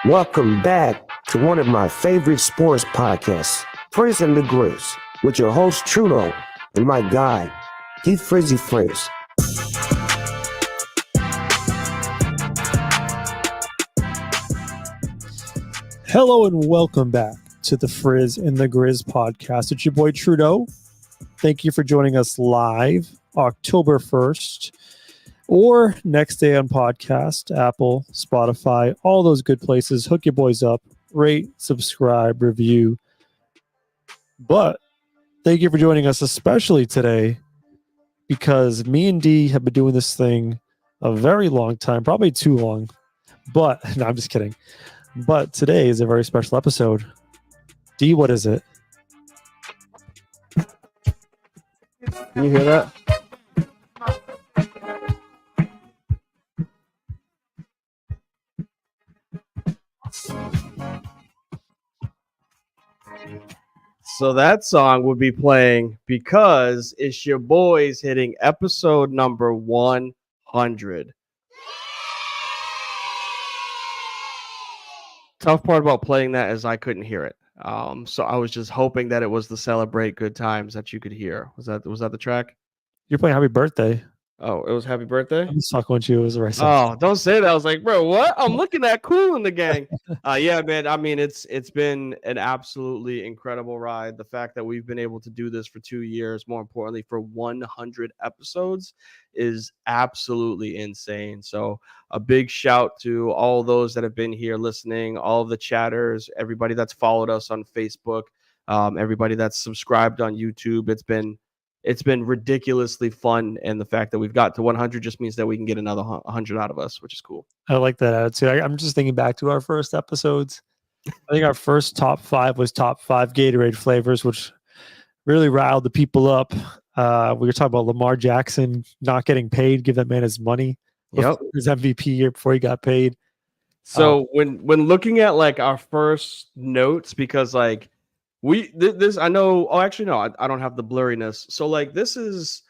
Welcome back to one of my favorite sports podcasts, Frizz and the Grizz, with your host Trudeau and my guy, Keith Frizzy Frizz. Hello and welcome back to the Frizz and the Grizz podcast. It's your boy Trudeau. Thank you for joining us live October 1st or next day on podcast, Apple, Spotify, all those good places. Hook your boys up, rate, subscribe, review. But thank you for joining us, especially today, because me and D have been doing this thing a very long time, probably too long. But no, I'm just kidding. But today is a very special episode. D, what is it? Can you hear that? So that song would be playing because it's your boys hitting episode number 100. Tough part about playing that is I couldn't hear it. So I was just hoping that it was the Celebrate Good Times that you could hear. Was that the track? You're playing Happy Birthday. Oh, it was Happy Birthday? I'm just talking with you. It was the right song. Oh, don't say that. I was like, bro, what? I'm looking at Cool in the Gang. Yeah, man. I mean, it's been an absolutely incredible ride. The fact that we've been able to do this for 2 years, more importantly, for 100 episodes, is absolutely insane. So a big shout to all those that have been here listening, all of the chatters, everybody that's followed us on Facebook, everybody that's subscribed on YouTube. It's been ridiculously fun, and the fact that we've got to 100 just means that we can get another 100 out of us, which is cool. I like that attitude. I'm just thinking back to our first episodes. I think our first top 5 was top 5 Gatorade flavors, which really riled the people up. We were talking about Lamar Jackson not getting paid, give that man his money. Yep. His MVP year before he got paid. So when looking at like our first notes, because like this I know. Oh, actually no, I don't have the blurriness. So like this is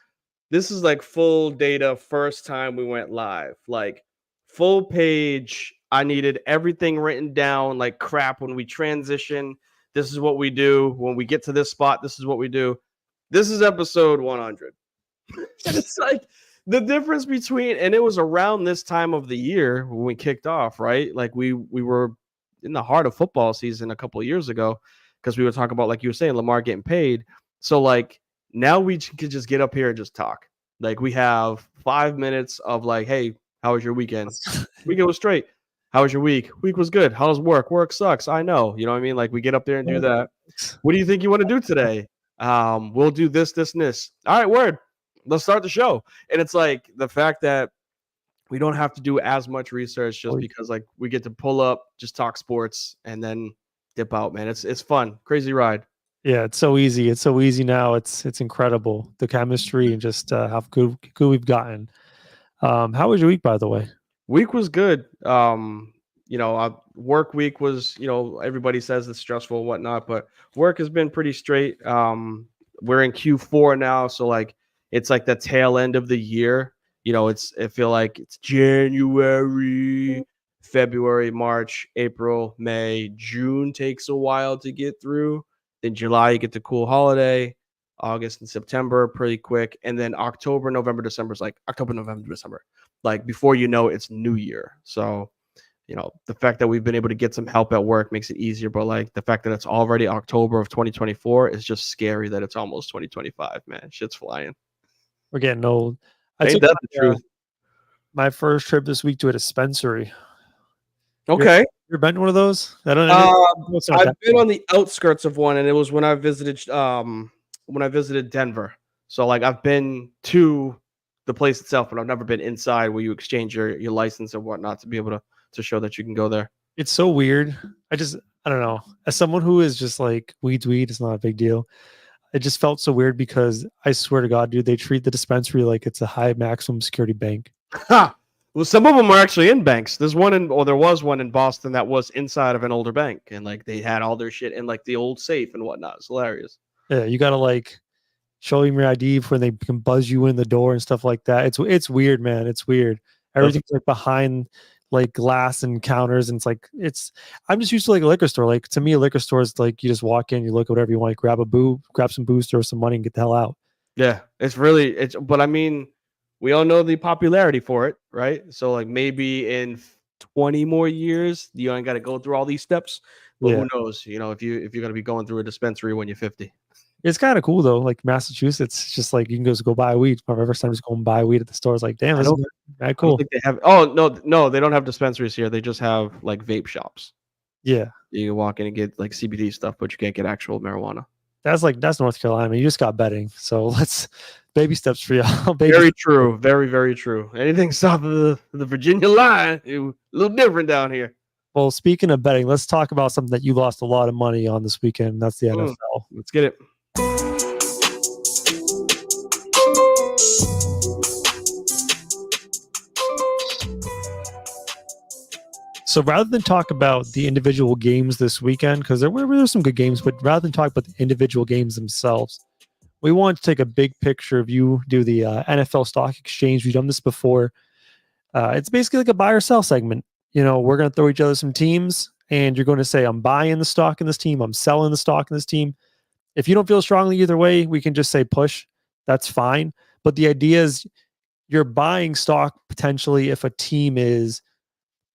like full data. First time we went live, like full page. I needed everything written down like crap. When we transition, this is what we do. When we get to this spot, this is what we do. This is episode 100. It's like the difference between, and it was around this time of the year when we kicked off, right? Like we were in the heart of football season a couple of years ago, because we were talking about, like you were saying, Lamar getting paid. So like now we could just get up here and just talk. Like we have 5 minutes of like, hey, how was your weekend? Weekend was straight. How was your week? Week was good. How does work? Work sucks. I know. You know what I mean? Like we get up there and do that. What do you think you want to do today? We'll do this, this, and this. All right, word. Let's start the show. And it's like the fact that we don't have to do as much research just because like we get to pull up, just talk sports, and then dip out, man. It's fun. Crazy ride. Yeah, it's so easy. It's so easy now. It's incredible. The chemistry and just how good we've gotten. How was your week, by the way? Week was good. Work week was, everybody says it's stressful and whatnot, but work has been pretty straight. We're in Q4 now, so like it's like the tail end of the year. I feel like it's January, February, March, April, May, June takes a while to get through. Then July, you get the cool holiday. August and September, pretty quick. And then October, November, December is like October, November, December. Like before you know, it's New Year. So, the fact that we've been able to get some help at work makes it easier. But like the fact that it's already October of 2024 is just scary that it's almost 2025, man. Shit's flying. We're getting old. Ain't that the truth? My first trip this week to a dispensary. Okay. You've been to one of those? I've been on the outskirts of one, and it was when I visited Denver. So like I've been to the place itself, but I've never been inside where you exchange your license and whatnot to be able to show that you can go there. It's so weird. I don't know. As someone who is just like weed, it's not a big deal. It just felt so weird because I swear to God, dude, they treat the dispensary like it's a high maximum security bank. Well, some of them are actually in banks. There was one in Boston that was inside of an older bank, and like they had all their shit in like the old safe and whatnot. It's hilarious. Yeah, you gotta like show them your ID before they can buzz you in the door and stuff like that. It's weird, man. It's weird. Everything's like behind like glass and counters, and I'm just used to like a liquor store. Like to me, a liquor store is like you just walk in, you look at whatever you want, grab some booze, throw some money, and get the hell out. Yeah, but I mean, we all know the popularity for it, right? So like maybe in 20 more years, you ain't got to go through all these steps. But who knows? If you're gonna be going through a dispensary when you're 50. It's kind of cool though. Like Massachusetts, it's just like you can just go buy weed. My first time just going buy weed at the store. It's like, damn, this is cool. I think they have. Oh no, they don't have dispensaries here. They just have like vape shops. Yeah, you can walk in and get like CBD stuff, but you can't get actual marijuana. That's North Carolina. You just got betting. So let's baby steps for y'all. Very true. Very, very true. Anything south of the Virginia line, a little different down here. Well, speaking of betting, let's talk about something that you lost a lot of money on this weekend. That's the NFL. Let's get it. So rather than talk about the individual games this weekend, because there were some good games, but rather than talk about the individual games themselves, we want to take a big picture of you, do the NFL stock exchange. We've done this before. It's basically like a buy or sell segment. We're going to throw each other some teams, and you're going to say, I'm buying the stock in this team, I'm selling the stock in this team. If you don't feel strongly either way, we can just say push. That's fine. But the idea is you're buying stock potentially if a team is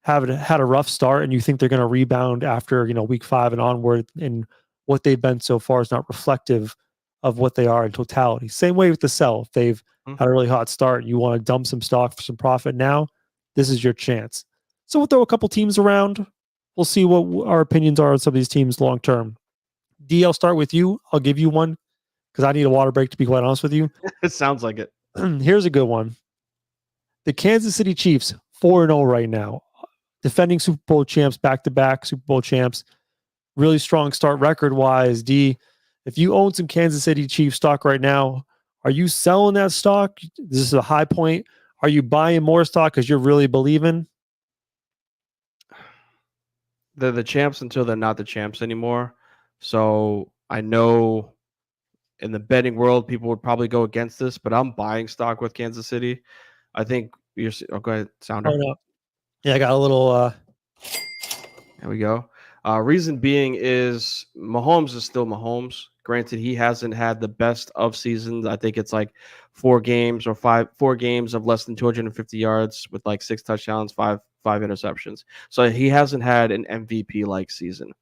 had a rough start and you think they're going to rebound after week 5 and onward, and what they've been so far is not reflective of what they are in totality. Same way with the sell. If they've had a really hot start and you want to dump some stock for some profit now, this is your chance. So we'll throw a couple teams around. We'll see what our opinions are on some of these teams long term. D, I'll start with you. I'll give you one because I need a water break, to be quite honest with you. It sounds like it. Here's a good one. The Kansas City Chiefs, 4-0 right now. Defending Super Bowl champs, back-to-back Super Bowl champs. Really strong start record-wise. D, if you own some Kansas City Chiefs stock right now, are you selling that stock? This is a high point. Are you buying more stock because you're really believing? They're the champs until they're not the champs anymore. So I know in the betting world, people would probably go against this, but I'm buying stock with Kansas City. I think you're. Oh, go ahead, Sounder. Oh, no. Yeah, I got a little. There we go. Reason being is Mahomes is still Mahomes. Granted, he hasn't had the best of seasons. I think it's like 4 games of less than 250 yards with like 6 touchdowns, five interceptions. So he hasn't had an MVP like season,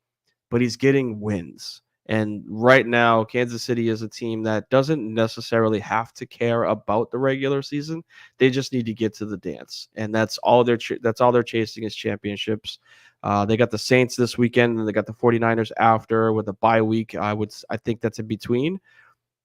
but he's getting wins. And right now, Kansas City is a team that doesn't necessarily have to care about the regular season. They just need to get to the dance, and that's all they're chasing is championships. They got the Saints this weekend, and they got the 49ers after with a bye week. I think that's in between.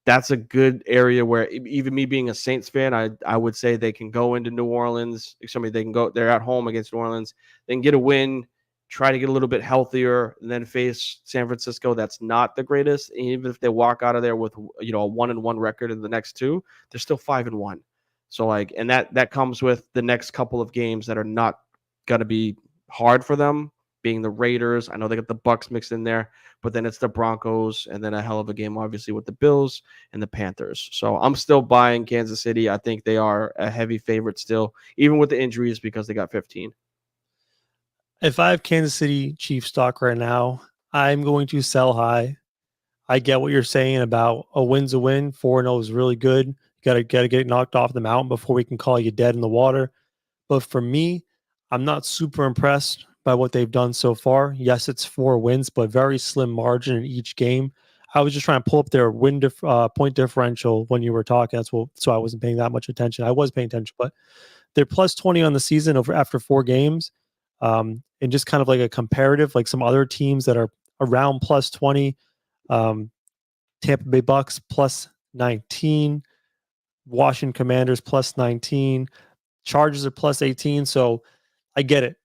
That's a good area where even me being a Saints fan, I would say they can go into New Orleans. They're at home against New Orleans. They can get a win, try to get a little bit healthier, and then face San Francisco. That's not the greatest. And even if they walk out of there with a 1-1 record in the next 2, they're still 5-1. So and that comes with the next couple of games that are not gonna be hard for them, being the Raiders. I know they got the Bucks mixed in there, but then it's the Broncos, and then a hell of a game, obviously, with the Bills and the Panthers. So I'm still buying Kansas City. I think they are a heavy favorite still, even with the injuries, because they got 15. If I have Kansas City Chiefs stock right now, I'm going to sell high. I get what you're saying about a win's a win. 4-0 is really good. You gotta get knocked off the mountain before we can call you dead in the water. But for me, I'm not super impressed by what they've done so far. Yes, it's 4 wins, but very slim margin in each game. I was just trying to pull up their point differential when you were talking. So I wasn't paying that much attention. I was paying attention, but they're plus 20 on the season after 4 games. And just kind of like a comparative, like some other teams that are around plus 20. Tampa Bay Bucks plus 19. Washington Commanders plus 19. Chargers are plus 18. So I get it.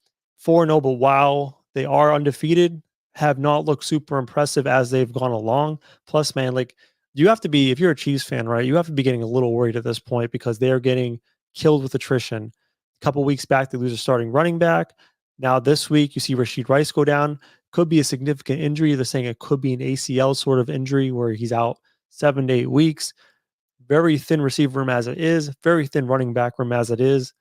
4-0, but while they are undefeated, have not looked super impressive as they've gone along. Plus, man, you have to be, if you're a Chiefs fan, right, you have to be getting a little worried at this point because they are getting killed with attrition. A couple weeks back, they lose a starting running back. Now this week, you see Rashid Rice go down. Could be a significant injury. They're saying it could be an ACL sort of injury where he's out 7 to 8 weeks. Very thin receiver room as it is. Very thin running back room as it is.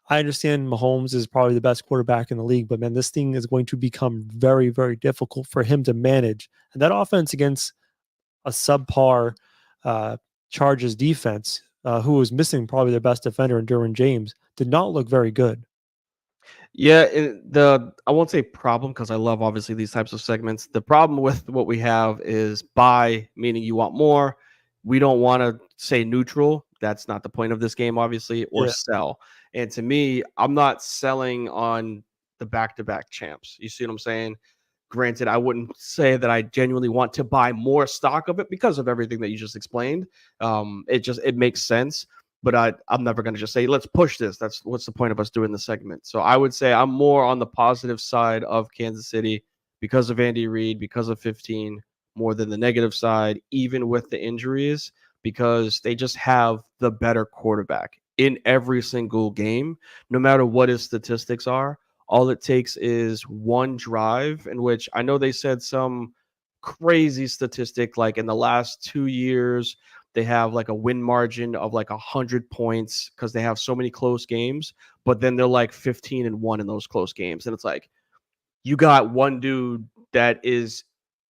I understand Mahomes is probably the best quarterback in the league, but man, this thing is going to become very, very difficult for him to manage. And that offense against a subpar Chargers defense, who was missing probably their best defender in Derwin James, did not look very good. Yeah, I won't say problem because I love obviously these types of segments. The problem with what we have is buy, meaning you want more. We don't want to say neutral. That's not the point of this game, obviously, or sell. And to me, I'm not selling on the back-to-back champs. You see what I'm saying? Granted, I wouldn't say that I genuinely want to buy more stock of it because of everything that you just explained. It makes sense, but I'm never going to just say let's push this. That's what's the point of us doing the segment. So I would say I'm more on the positive side of Kansas City because of Andy Reid, because of 15, more than the negative side, even with the injuries, because they just have the better quarterback in every single game, no matter what his statistics are. All it takes is one drive, in which I know they said some crazy statistic, like in the last 2 years, they have like a win margin of like 100 points because they have so many close games, but then they're like 15-1 in those close games. And it's like, you got one dude that is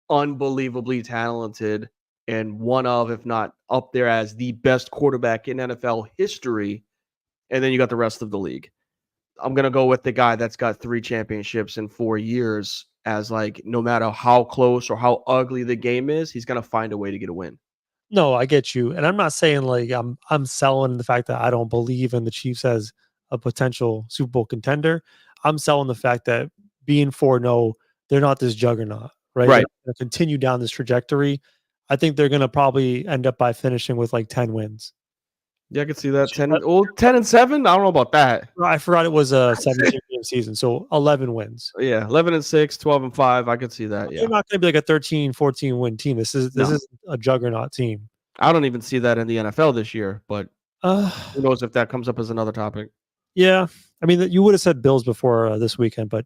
unbelievably talented and one of, if not up there as the best quarterback in NFL history. And then you got the rest of the league. I'm going to go with the guy that's got 3 championships in 4 years, as like, no matter how close or how ugly the game is, he's going to find a way to get a win. No, I get you. And I'm not saying like I'm selling the fact that I don't believe in the Chiefs as a potential Super Bowl contender. I'm selling the fact that being 4-0, they're not this juggernaut, right? They're Right. going to continue down this trajectory. I think they're going to probably end up by finishing with like 10 wins. Yeah, I can see that. 10-7. I don't know about that. I forgot it was a 17-game season, so 11 wins. Yeah, 11-6, 12-5. I could see that. Yeah, They're not going to be like a 13, 14 win team. This is a juggernaut team. I don't even see that in the NFL this year, but Uh, who knows if that comes up as another topic. yeah, I mean, you would have said Bills before this weekend, but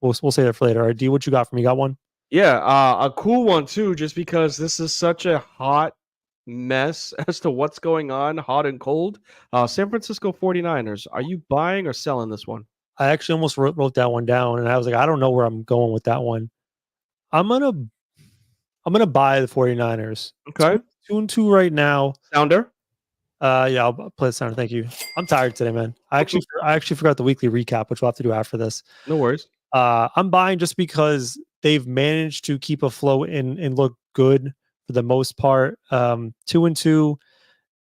we'll say that for later. All right, D, what you got for me? Got one? Yeah, a cool one too, just because this is such a hot mess as to what's going on, hot and cold. San Francisco 49ers. Are you buying or selling this one? I actually almost wrote that one down, and I was like, I don't know where I'm going with that one. I'm gonna buy the 49ers. Okay. 2-2 right now. Sounder. Yeah, I'll play the sounder. Thank you. I'm tired today, man. I actually forgot the weekly recap, which we'll have to do after this. No worries. I'm buying just because they've managed to keep afloat and look good for the most part. 2-2.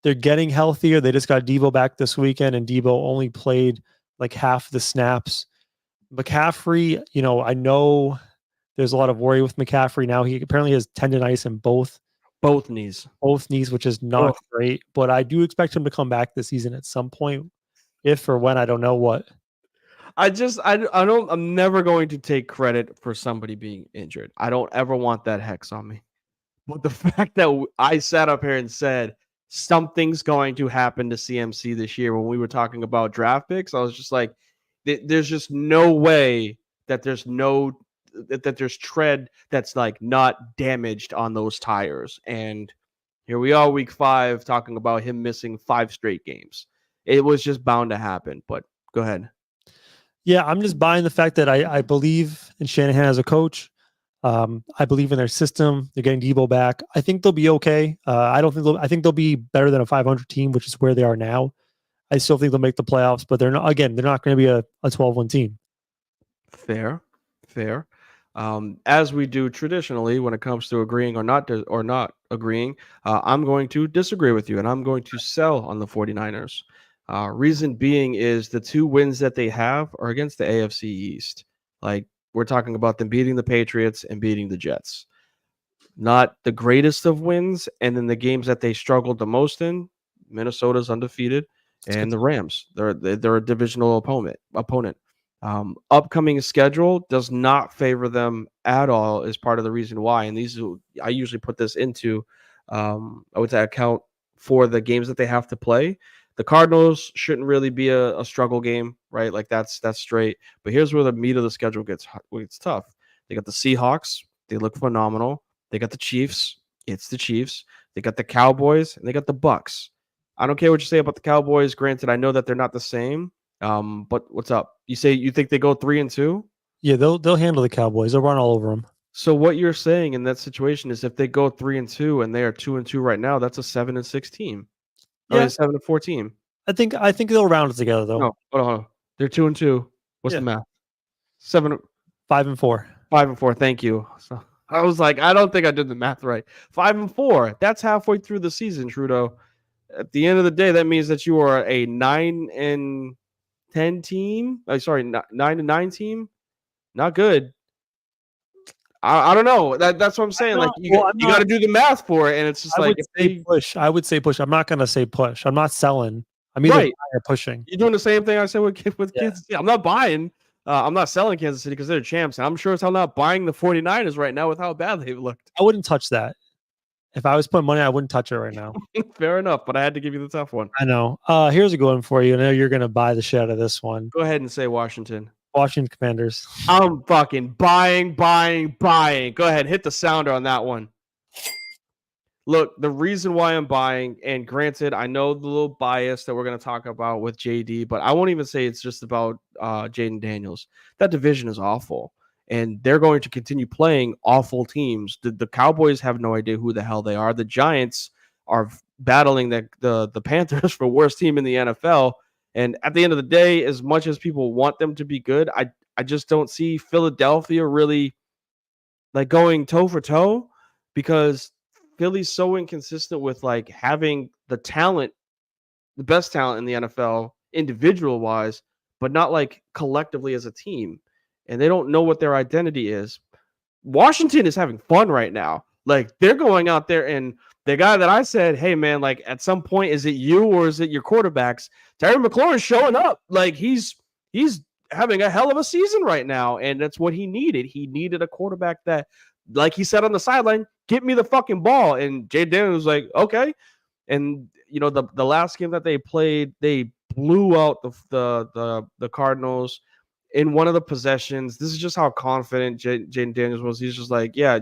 They're getting healthier. They just got Deebo back this weekend, and Deebo only played like half the snaps. McCaffrey, I know there's a lot of worry with McCaffrey now. He apparently has tendonitis in both knees, which is not great. But I do expect him to come back this season at some point. If or when, I don't know what. I'm never going to take credit for somebody being injured. I don't ever want that hex on me. But the fact that I sat up here and said something's going to happen to CMC this year when we were talking about draft picks, I was just like, there's just no way that there's tread that's like not damaged on those tires. And here we are, week 5, talking about him missing 5 straight games. It was just bound to happen. But go ahead. Yeah, I'm just buying the fact that I believe in Shanahan as a coach. I believe in their system. They're getting Deebo back. I think they'll be okay. I think they'll be better than a 500 team, which is where they are now. I still think they'll make the playoffs, but they're not going to be a 12-1 team. Fair. As we do traditionally when it comes to agreeing or not agreeing, I'm going to disagree with you, and I'm going to sell on the 49ers. Reason being is the 2 wins that they have are against the AFC East. Like, we're talking about them beating the Patriots and beating the Jets. Not the greatest of wins. And then the games that they struggled the most in, Minnesota's undefeated, and the Rams. They're a divisional opponent. Upcoming schedule does not favor them at all, is part of the reason why. And I usually put this into I would say account for the games that they have to play. The Cardinals shouldn't really be a struggle game, right? Like that's straight. But here's where the meat of the schedule gets tough. They got the Seahawks. They look phenomenal. They got the Chiefs. It's the Chiefs. They got the Cowboys, and they got the Bucks. I don't care what you say about the Cowboys. Granted, I know that they're not the same. But what's up? You think they go 3-2? Yeah, they'll handle the Cowboys. They'll run all over them. So what you're saying in that situation is if they go 3-2 and they are 2-2 right now, that's a 7-6 team. Yeah, 7-4 team. I think they'll round it together though. No, hold on. They're 2-2. What's the math? 5-4. 5-4. Thank you. So I was like, I don't think I did the math right. 5-4. That's halfway through the season, Trudeau. At the end of the day, that means that you are a 9-10 team. 9-9 team. Not good. I don't know. That's what I'm saying. Like you got to do the math for it, and it's just like if they push. I would say push. I'm not gonna say push. I'm not selling. I'm either right. buying or pushing. You're doing the same thing I said with Yeah. Kansas City. I'm not buying. I'm not selling Kansas City because they're champs, and I'm sure as hell not buying the 49ers right now with how bad they've looked. I wouldn't touch that. If I was putting money, I wouldn't touch it right now. Fair enough, but I had to give you the tough one. I know. Here's a good one for you. I know you're gonna buy the shit out of this one. Go ahead and say Washington. Washington Commanders. I'm fucking buying. Go ahead, hit the sounder on that one. Look, the reason why I'm buying, and granted, I know the little bias that we're going to talk about with JD, but I won't even say it's just about Jaden Daniels. That division is awful, and they're going to continue playing awful teams. The Cowboys have no idea who the hell they are. The Giants are battling the Panthers for worst team in the NFL. And at the end of the day, as much as people want them to be good, I just don't see Philadelphia really like going toe for toe, because Philly's so inconsistent with like having the talent, the best talent in the NFL individual wise, but not like collectively as a team. And they don't know what their identity is. Washington is having fun right now. Like they're going out there, and the guy that I said, hey man, like at some point, is it you or is it your quarterbacks? Terry McLaurin's showing up. Like he's having a hell of a season right now. And that's what he needed. He needed a quarterback that, like he said on the sideline, get me the fucking ball. And Jay Daniels was like, okay. And you know, the last game that they played, they blew out the Cardinals in one of the possessions. This is just how confident Jaden Daniels was. He's just like, yeah,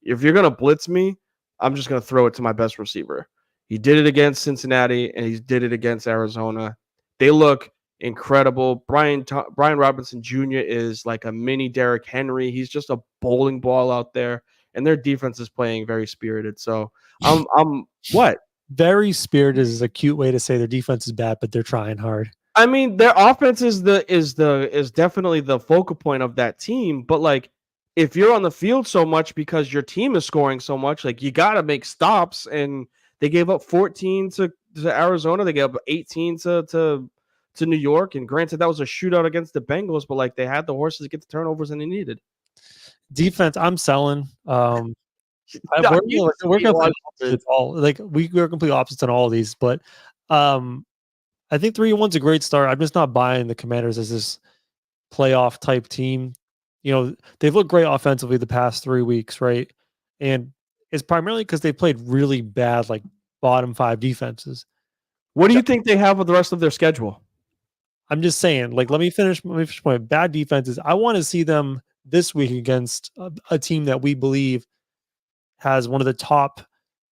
if you're gonna blitz me, I'm just gonna throw it to my best receiver. He did it against Cincinnati, and he did it against Arizona. They look incredible. Brian Robinson Jr. is like a mini Derrick Henry. He's just a bowling ball out there, and their defense is playing very spirited. So I'm what? Very spirited is a cute way to say their defense is bad, but they're trying hard. I mean, their offense is definitely the focal point of that team. But like, if you're on the field so much because your team is scoring so much, like you got to make stops. And they gave up 14 to Arizona. They gave up 18 to New York. And granted, that was a shootout against the Bengals, but like they had the horses to get the turnovers and they needed. Defense, I'm selling. We're complete opposites on all of these, but I think 3-1's a great start. I'm just not buying the Commanders as this playoff type team. You know, they've looked great offensively the past 3 weeks, right? And it's primarily because they played really bad, like bottom 5 defenses. What do you think they have with the rest of their schedule? I'm just saying, like, let me finish my bad defenses. I want to see them this week against a team that we believe has one of the top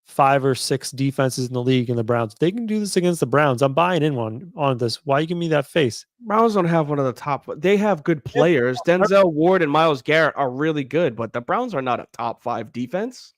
5 or 6 defenses in the league in the Browns. If they can do this against the Browns, I'm buying in on this. Why you give me that face? Browns don't have one of the top. They have good players. Denzel Ward and Myles Garrett are really good, but the Browns are not a top 5 defense.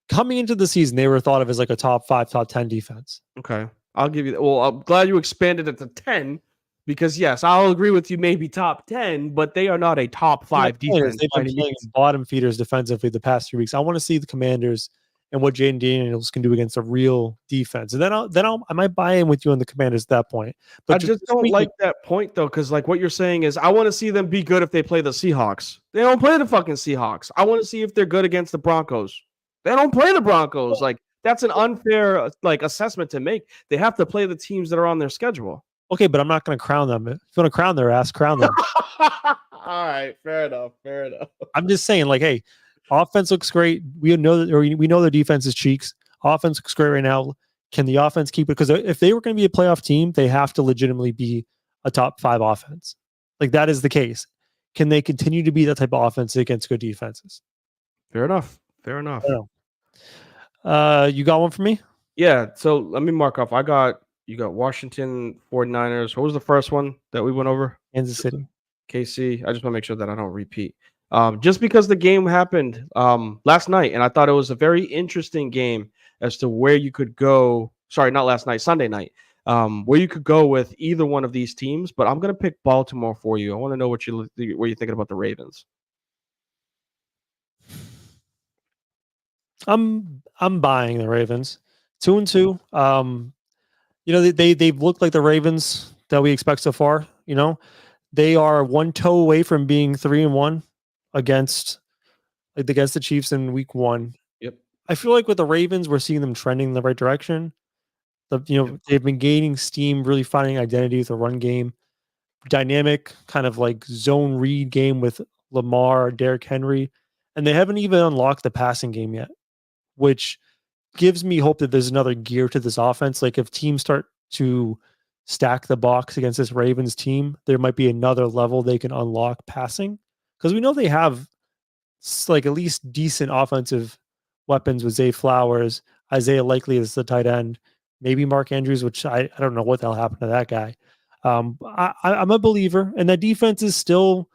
Coming into the season, they were thought of as like a top 5, top 10 defense. Okay. I'll give you that. Well, I'm glad you expanded it to 10 because, yes, I'll agree with you, maybe top 10, but they are not a top 5 defense. They've been playing bottom feeders defensively the past 3 weeks. I want to see the Commanders and what Jaden Daniels can do against a real defense. And then I might buy in with you on the Commanders at that point. But I just don't like that point, though, because like what you're saying is I want to see them be good if they play the Seahawks. They don't play the fucking Seahawks. I want to see if they're good against the Broncos. They don't play the Broncos. Like, that's an unfair like assessment to make. They have to play the teams that are on their schedule. Okay, but I'm not going to crown them. If you want to crown their ass, crown them. All right, fair enough. I'm just saying, like, hey, offense looks great. We know their defense is cheeks. Offense looks great right now. Can the offense keep it? Because if they were going to be a playoff team, they have to legitimately be a top 5 offense. Like, that is the case. Can they continue to be that type of offense against good defenses? Fair enough. You got one for me? Yeah. So let me mark off. You got Washington 49ers. What was the first one that we went over? Kansas City. KC. I just want to make sure that I don't repeat. Just because the game happened last night, and I thought it was a very interesting game as to where you could go. Sorry, not last night, Sunday night. Where you could go with either one of these teams, but I'm gonna pick Baltimore for you. I want to know what you're thinking about the Ravens. I'm buying the Ravens 2-2. You know, they've looked like the Ravens that we expect so far. You know, they are one toe away from being 3-1 against like against the Chiefs in week 1. Yep. I feel like with the Ravens, we're seeing them trending in the right direction. Yep. They've been gaining steam, really finding identity with the run game, dynamic kind of like zone read game with Lamar, Derrick Henry, and they haven't even unlocked the passing game yet, which gives me hope that there's another gear to this offense. Like if teams start to stack the box against this Ravens team, there might be another level they can unlock passing, because we know they have like at least decent offensive weapons with Zay Flowers, Isaiah Likely as the tight end, maybe Mark Andrews, which I don't know what the hell happened to that guy. I'm a believer, and that defense is still,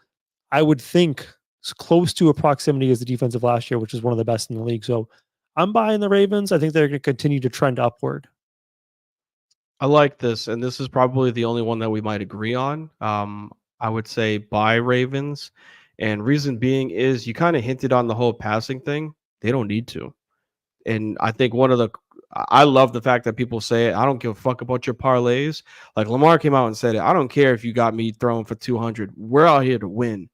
I would think, close to a proximity as the defense of last year, which is one of the best in the league. So I'm buying the Ravens. I think they're going to continue to trend upward. I like this, and this is probably the only one that we might agree on. I would say buy Ravens, and reason being is you kind of hinted on the whole passing thing. They don't need to, and I think I love the fact that people say, I don't give a fuck about your parlays. Like Lamar came out and said it. I don't care if you got me throwing for 200. We're out here to win,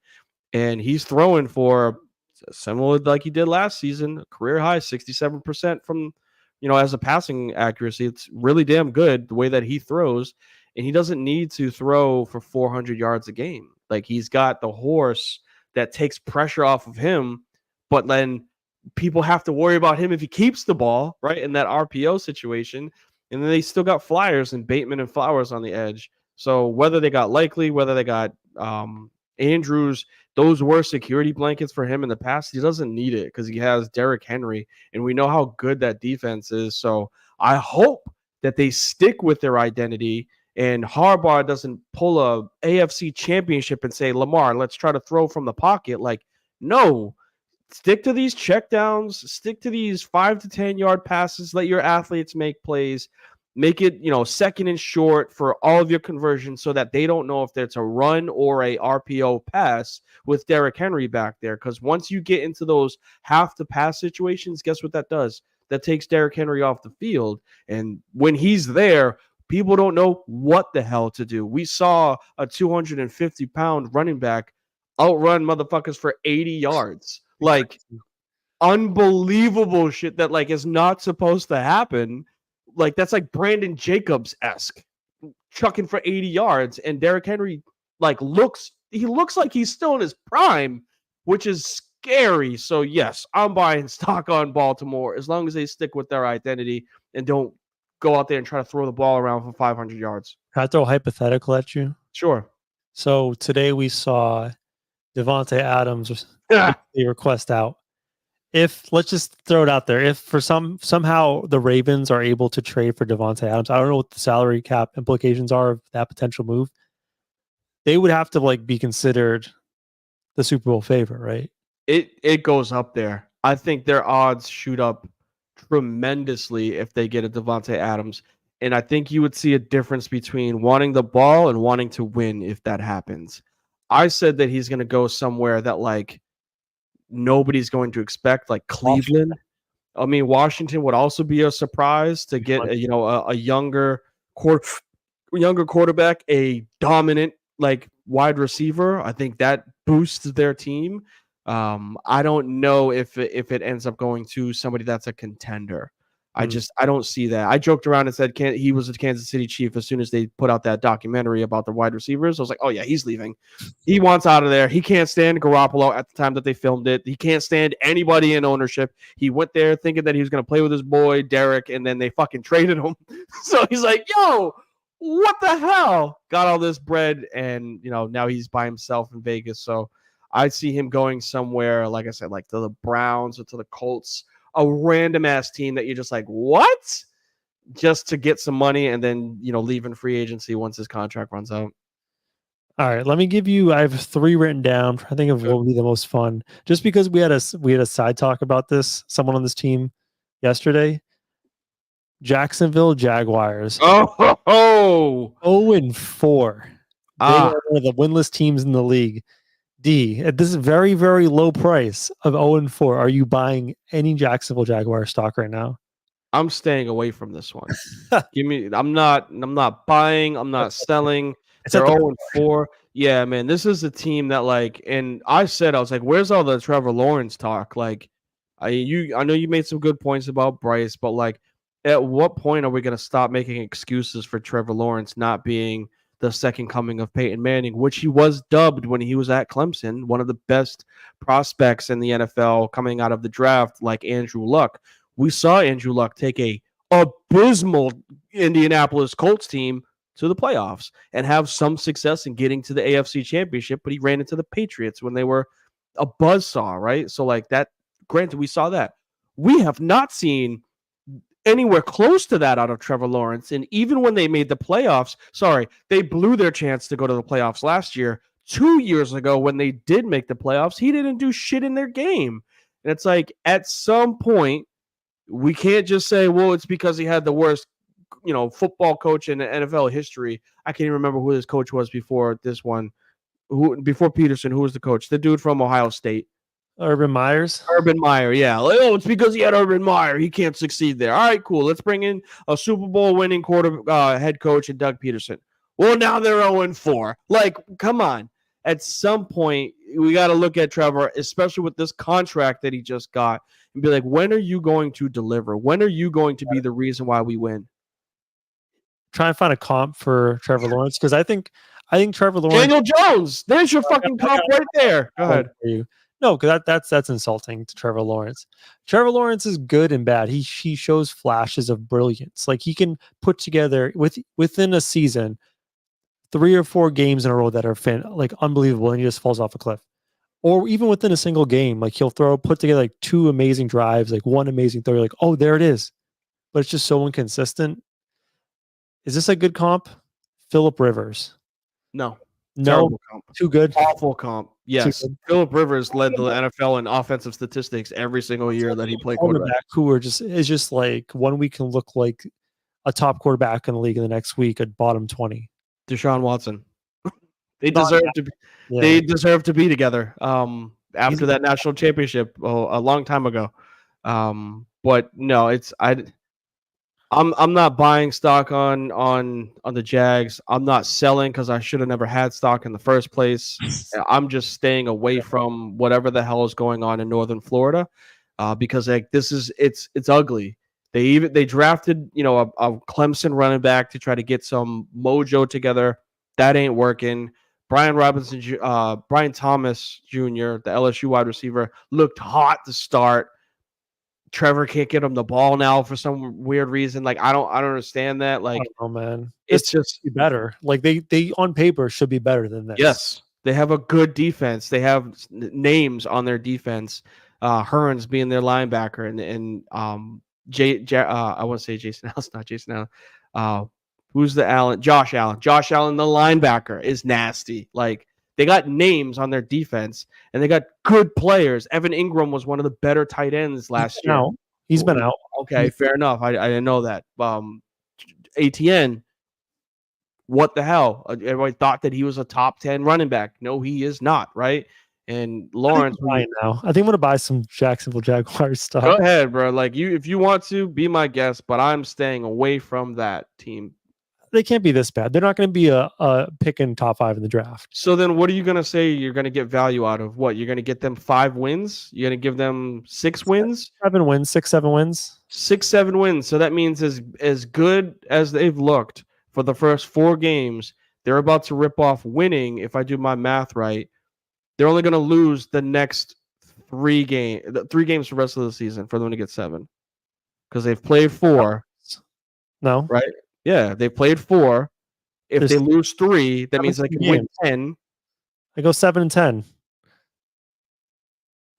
and he's throwing for similar like he did last season, a career high 67% from, as a passing accuracy. It's really damn good the way that he throws, and he doesn't need to throw for 400 yards a game. Like he's got the horse that takes pressure off of him, but then people have to worry about him if he keeps the ball, right, in that RPO situation. And then they still got flyers and Bateman and Flowers on the edge. So whether they got Likely, whether they got Andrews, those were security blankets for him in the past. He doesn't need it because he has Derrick Henry, and we know how good that defense is. So I hope that they stick with their identity and Harbaugh doesn't pull a AFC championship and say, Lamar, let's try to throw from the pocket. Like, no, stick to these checkdowns, stick to these 5 to 10 yard passes, let your athletes make plays, make it, second and short for all of your conversions so that they don't know if it's a run or a RPO pass with Derrick Henry back there. Because once you get into those half to pass situations, guess what that does? That takes Derrick Henry off the field. And when he's there, people don't know what the hell to do. We saw a 250-pound running back outrun motherfuckers for 80 yards. Like, unbelievable shit that like is not supposed to happen. Like that's like Brandon Jacobs-esque, chucking for 80 yards, and Derrick Henry looks like he's still in his prime, which is scary. So yes, I'm buying stock on Baltimore as long as they stick with their identity and don't go out there and try to throw the ball around for 500 yards. Can I throw a hypothetical at you? Sure. So today we saw Devontae Adams the request out. If let's just throw it out there, if for somehow the Ravens are able to trade for Devontae Adams, I don't know what the salary cap implications are of that potential move. They would have to be considered the Super Bowl favorite, right? It goes up there. I think their odds shoot up tremendously if they get a Devontae Adams. And I think you would see a difference between wanting the ball and wanting to win if that happens. I said that he's going to go somewhere that nobody's going to expect, like Cleveland. I mean, Washington would also be a surprise to get a younger quarterback, a dominant wide receiver. I think that boosts their team. I don't know if it ends up going to somebody that's a contender. I don't see that. I joked around and said he was a Kansas City Chief as soon as they put out that documentary about the wide receivers. I was like, oh yeah, he's leaving. He wants out of there. He can't stand Garoppolo at the time that they filmed it. He can't stand anybody in ownership. He went there thinking that he was going to play with his boy Derek, and then they fucking traded him. So he's like, yo, what the hell? Got all this bread, and now he's by himself in Vegas. So I see him going somewhere, like I said, like to the Browns or to the Colts. A random ass team that you're just like, what? Just to get some money and then, leave in free agency once his contract runs out. All right, let me give you. I have 3 written down. I think of what would be the most fun. Just because we had a side talk about this. Someone on this team yesterday. Jacksonville Jaguars. 0-4. They are one of the winless teams in the league. D, at this very, very low price of 0-4, are you buying any Jacksonville Jaguar stock right now? I'm staying away from this one. I'm not buying, I'm not selling. They're 0-4. Yeah, man, this is a team that and I was like, where's all the Trevor Lawrence talk? Like, I know you made some good points about Bryce, but at what point are we going to stop making excuses for Trevor Lawrence not being the second coming of Peyton Manning, which he was dubbed when he was at Clemson, one of the best prospects in the NFL coming out of the draft, like Andrew Luck. We saw Andrew Luck take a abysmal Indianapolis Colts team to the playoffs and have some success in getting to the AFC Championship, but he ran into the Patriots when they were a buzzsaw, right? So that, granted, we saw that. We have not seen anywhere close to that out of Trevor Lawrence. And even when they made the playoffs, they blew their chance to go to the playoffs last year. 2 years ago, when they did make the playoffs, he didn't do shit in their game. And it's like, at some point, we can't just say, well, it's because he had the worst, football coach in the NFL history. I can't even remember who his coach was before this one. Before Peterson, who was the coach? The dude from Ohio State. Urban Myers? Urban Meyer, yeah. It's because he had Urban Meyer. He can't succeed there. All right, cool. Let's bring in a Super Bowl winning head coach and Doug Peterson. Well, now they're 0-4. Come on. At some point, we got to look at Trevor, especially with this contract that he just got, and be like, when are you going to deliver? When are you going to be the reason why we win? Try and find a comp for Trevor Lawrence, because I think Trevor Lawrence. Daniel Jones. There's your fucking comp right there. Go ahead. No, because that's insulting to Trevor Lawrence. Trevor Lawrence is good and bad. He shows flashes of brilliance. Like, he can put together within a season 3 or 4 games in a row that are unbelievable, and he just falls off a cliff. Or even within a single game, he'll put together 2 amazing drives, one amazing throw. You're like, oh, there it is. But it's just so inconsistent. Is this a good comp? Phillip Rivers. No. No, too good. Awful comp. Yes. Phillip Rivers led the NFL in offensive statistics every single year that he played quarterback. Who is just 1 week can look like a top quarterback in the league, and the next week a bottom 20. Deshaun Watson. They deserve to be. Yeah. They deserve to be together. After that national championship a long time ago. But no, I'm not buying stock on the Jags. I'm not selling because I should have never had stock in the first place. I'm just staying away from whatever the hell is going on in Northern Florida, because it's ugly. They drafted a Clemson running back to try to get some mojo together. That ain't working. Brian Thomas Jr., the LSU wide receiver, looked hot to start. Trevor can't get him the ball now for some weird reason. I don't understand that. Oh man, it's just be better. They on paper should be better than this. Yes, they have a good defense. They have names on their defense. Hearns being their linebacker, and I want to say Jason Allen. It's not Jason Allen. Who's the Allen? Josh Allen. Josh Allen, the linebacker, is nasty. They got names on their defense, and they got good players. Evan Ingram was one of the better tight ends last year. He's been out. Okay, fair enough. I didn't know that. ATN, what the hell? Everybody thought that he was a top 10 running back. No, he is not, right? And Lawrence. I think I'm going to buy some Jacksonville Jaguars stuff. Go ahead, bro. If you want to, be my guest, but I'm staying away from that team. They can't be this bad. They're not going to be a pick in top 5 in the draft. So then what are you going to say you're going to get value out of? What? You're going to get them 5 wins? You're going to give them 6 wins? 7 wins, 6, 7 wins. 6, 7 wins. So that means as good as they've looked for the first 4 games, they're about to rip off winning, if I do my math right. They're only going to lose the next 3 games for the rest of the season for them to get 7. Because they've played 4. No. Right? Yeah, they played 4. If they lose 3, that means they can win 10. They go 7-10.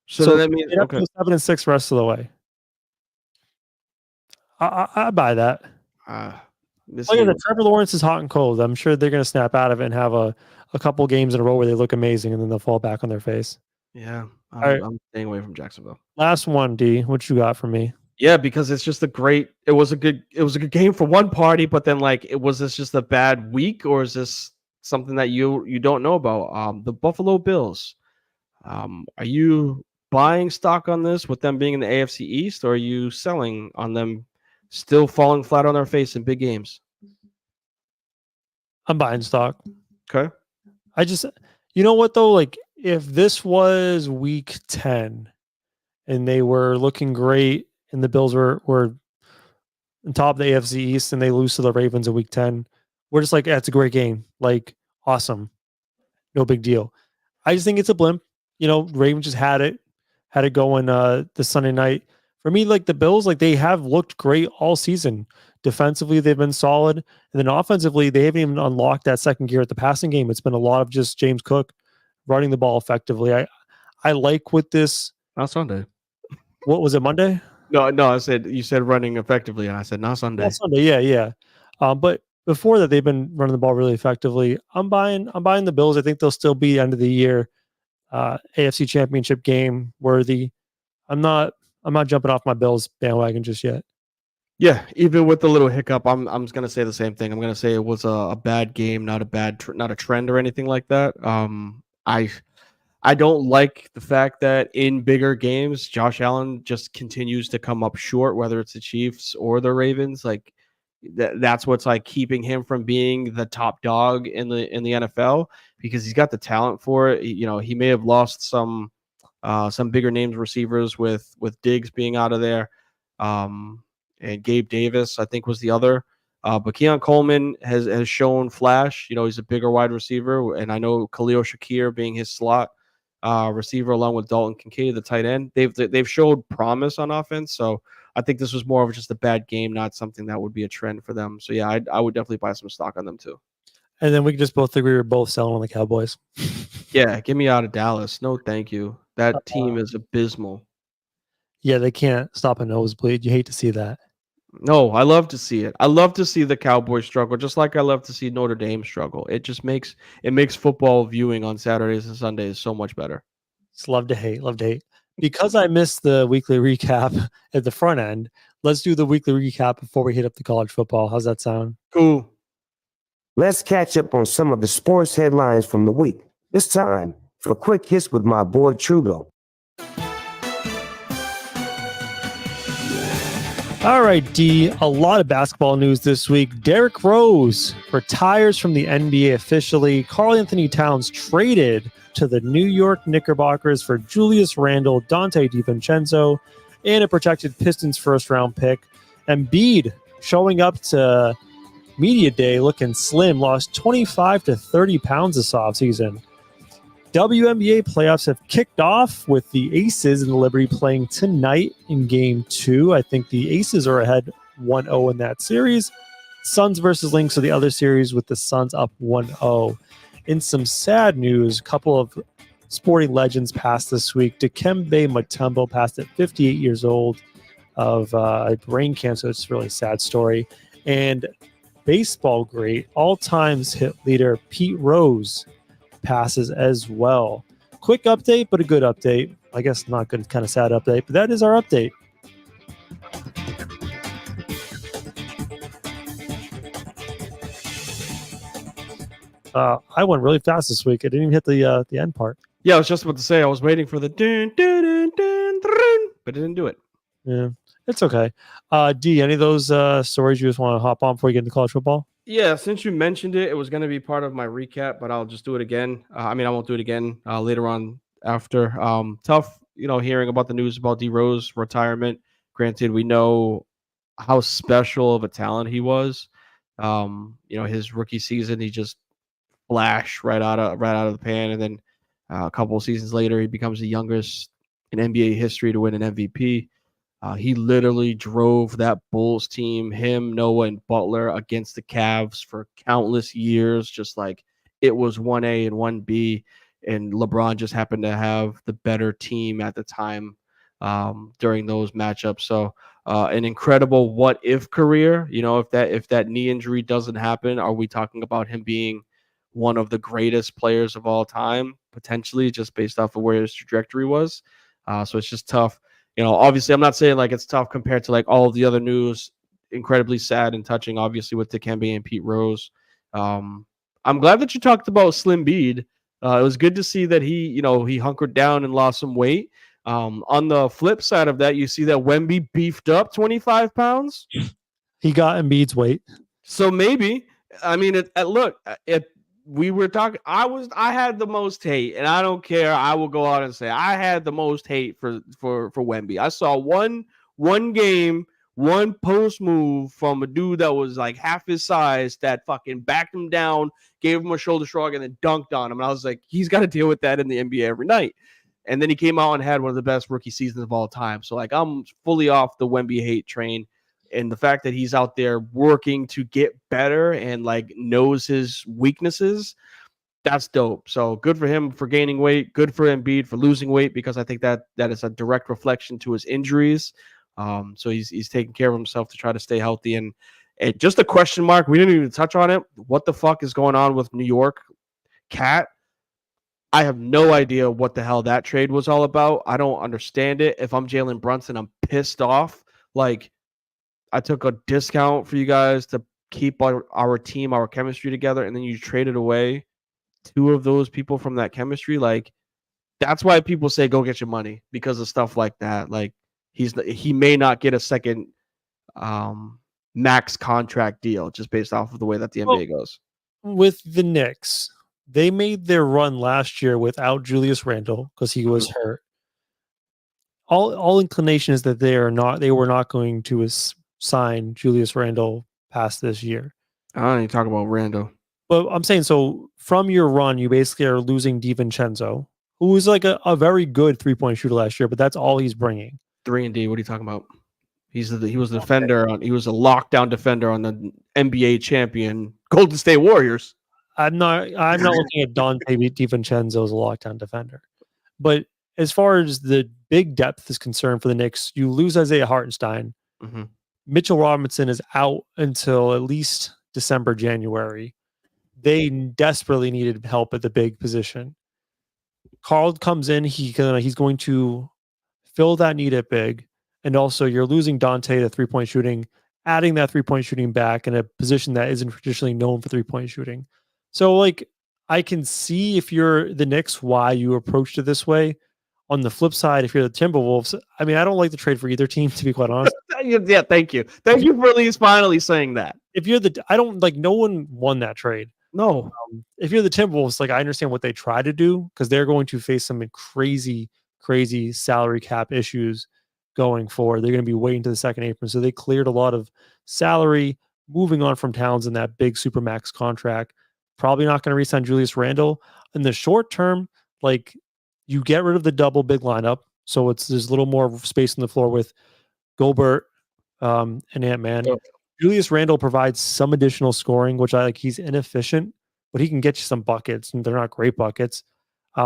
So that means they have to go 7-6 rest of the way. I buy that. Trevor Lawrence is hot and cold. I'm sure they're going to snap out of it and have a couple games in a row where they look amazing, and then they'll fall back on their face. Yeah, I'm staying away from Jacksonville. Last one, D. What you got for me? Yeah, because it's just it was a good game for one party, but then was this just a bad week, or is this something that you don't know about? The Buffalo Bills. Are you buying stock on this with them being in the AFC East, or are you selling on them still falling flat on their face in big games? I'm buying stock. Okay. You know what though? Like if this was week 10 and they were looking great and the Bills were on top of the AFC East and they lose to the Ravens in week 10, we're just like, that's a great game. Like, awesome. No big deal. I just think it's a blimp. Ravens just had it going this Sunday night. For me, like the Bills, like they have looked great all season. Defensively, they've been solid. And then offensively, they haven't even unlocked that second gear at the passing game. It's been a lot of just James Cook running the ball effectively. I like with this. Not Sunday. What was it, Monday? No, you said running effectively, and I said not Sunday. Not Sunday, yeah. But before that, they've been running the ball really effectively. I'm buying the Bills. I think they'll still be end of the year AFC Championship game worthy. I'm not jumping off my Bills bandwagon just yet. Yeah, even with the little hiccup, I'm just gonna say the same thing. I'm gonna say it was a bad game, not a trend or anything like that. I don't like the fact that in bigger games, Josh Allen just continues to come up short, whether it's the Chiefs or the Ravens. Like that's what's like keeping him from being the top dog in the NFL because he's got the talent for it. He may have lost some bigger names receivers with Diggs being out of there. And Gabe Davis, I think, was the other. But Keon Coleman has shown flash. He's a bigger wide receiver. And I know Khalil Shakir being his slot receiver along with Dalton Kincaid, the tight end. They've showed promise on offense. So I think this was more of just a bad game, not something that would be a trend for them. So, yeah, I would definitely buy some stock on them too. And then we can just both agree we're both selling on the Cowboys. Yeah, get me out of Dallas. No, thank you. That team is abysmal. Yeah, they can't stop a nosebleed. You hate to see that. No, I love to see it. I love to see the Cowboys struggle, just like I love to see Notre Dame struggle. It just makes football viewing on Saturdays and Sundays so much better. It's love to hate. Because I missed the weekly recap at the front end, let's do the weekly recap before we hit up the college football. How's that sound? Cool. Let's catch up on some of the sports headlines from the week. This time for a quick hits with my boy Trudeau. All right, D, a lot of basketball news this week. Derrick Rose retires from the NBA officially. Karl-Anthony Towns traded to the New York Knickerbockers for Julius Randle, Dante DiVincenzo, and a protected Pistons first-round pick. Embiid showing up to media day looking slim, lost 25 to 30 pounds this offseason. WNBA playoffs have kicked off with the Aces and the Liberty playing tonight in Game 2. I think the Aces are ahead 1-0 in that series. Suns versus Lynx are the other series with the Suns up 1-0. In some sad news, a couple of sporting legends passed this week. Dikembe Mutombo passed at 58 years old of brain cancer. It's a really sad story. And baseball great, all-time hit leader Pete Rose passes as well. Quick update, but a good update. I guess not good, kind of sad update, but that is our update. I went really fast this week. I didn't even hit the end part. Yeah, I was just about to say I was waiting for the dun, dun, dun, dun, dun, but it didn't do it. Yeah, it's okay. D, any of those stories you just want to hop on before you get into college football? Yeah, since you mentioned it, it was going to be part of my recap, but I'll just do it again. I won't do it again later on after. Tough, hearing about the news about D Rose retirement. Granted, we know how special of a talent he was. His rookie season, he just flashed right out of the pan, and then a couple of seasons later, he becomes the youngest in NBA history to win an MVP. He literally drove that Bulls team, him, Noah, and Butler against the Cavs for countless years, just like it was 1A and 1B, and LeBron just happened to have the better team at the time during those matchups. So an incredible what-if career. If that knee injury doesn't happen, are we talking about him being one of the greatest players of all time, potentially, just based off of where his trajectory was? So it's just tough. Obviously, I'm not saying like it's tough compared to like all of the other news. Incredibly sad and touching, obviously, with Dikembe and Pete Rose. I'm glad that you talked about Slim Bede. It was good to see that he hunkered down and lost some weight. On the flip side of that, you see that Wemby beefed up 25 pounds. He got Embiid's weight. So maybe, look, we were talking. I had the most hate, and I don't care. I will go out and say I had the most hate for Wemby. I saw one game, one post move from a dude that was like half his size that fucking backed him down, gave him a shoulder shrug, and then dunked on him. And I was like, he's got to deal with that in the NBA every night. And then he came out and had one of the best rookie seasons of all time. So like I'm fully off the Wemby hate train. And the fact that he's out there working to get better and like knows his weaknesses, that's dope. So good for him for gaining weight. Good for Embiid for losing weight, because I think that is a direct reflection to his injuries. So he's taking care of himself to try to stay healthy. And just a question mark, we didn't even touch on it. What the fuck is going on with New York? Cat? I have no idea what the hell that trade was all about. I don't understand it. If I'm Jalen Brunson, I'm pissed off. Like, I took a discount for you guys to keep our team, our chemistry together, and then you traded away two of those people from that chemistry. Like, that's why people say go get your money, because of stuff like that. Like, he may not get a second max contract deal just based off of the way that the NBA goes. With the Knicks, they made their run last year without Julius Randle because he was hurt. All inclination is that they were not going to sign Julius Randle past this year. I don't even talk about Randle. But I'm saying, so from your run, you basically are losing DiVincenzo, who was like a very good 3-point shooter last year, but that's all he's bringing. 3-and-D, what are you talking about? He was the defender he was a lockdown defender on the NBA champion Golden State Warriors. I'm not looking at Dante DiVincenzo as a lockdown defender. But as far as the big depth is concerned for the Knicks, you lose Isaiah Hartenstein. Mm-hmm. Mitchell Robinson is out until at least December, January. They desperately needed help at the big position. Carl comes in. He's going to fill that need at big. And also, you're losing Dante to 3-point shooting, adding that 3-point shooting back in a position that isn't traditionally known for 3-point shooting. So, like, I can see if you're the Knicks, why you approached it this way. On the flip side, if you're the Timberwolves, I mean, I don't like the trade for either team, to be quite honest. Yeah, thank you. Thank you for at least finally saying that. If you're no one won that trade. No. If you're the Timberwolves, like, I understand what they try to do, because they're going to face some crazy salary cap issues going forward. They're going to be waiting to the second apron. So they cleared a lot of salary, moving on from Towns in that big Supermax contract. Probably not going to re-sign Julius Randle. In the short term, like, you get rid of the double big lineup. So there's a little more space on the floor with Gobert and Ant-Man. Oh. Julius Randle provides some additional scoring, which I like. He's inefficient, but he can get you some buckets, and they're not great buckets.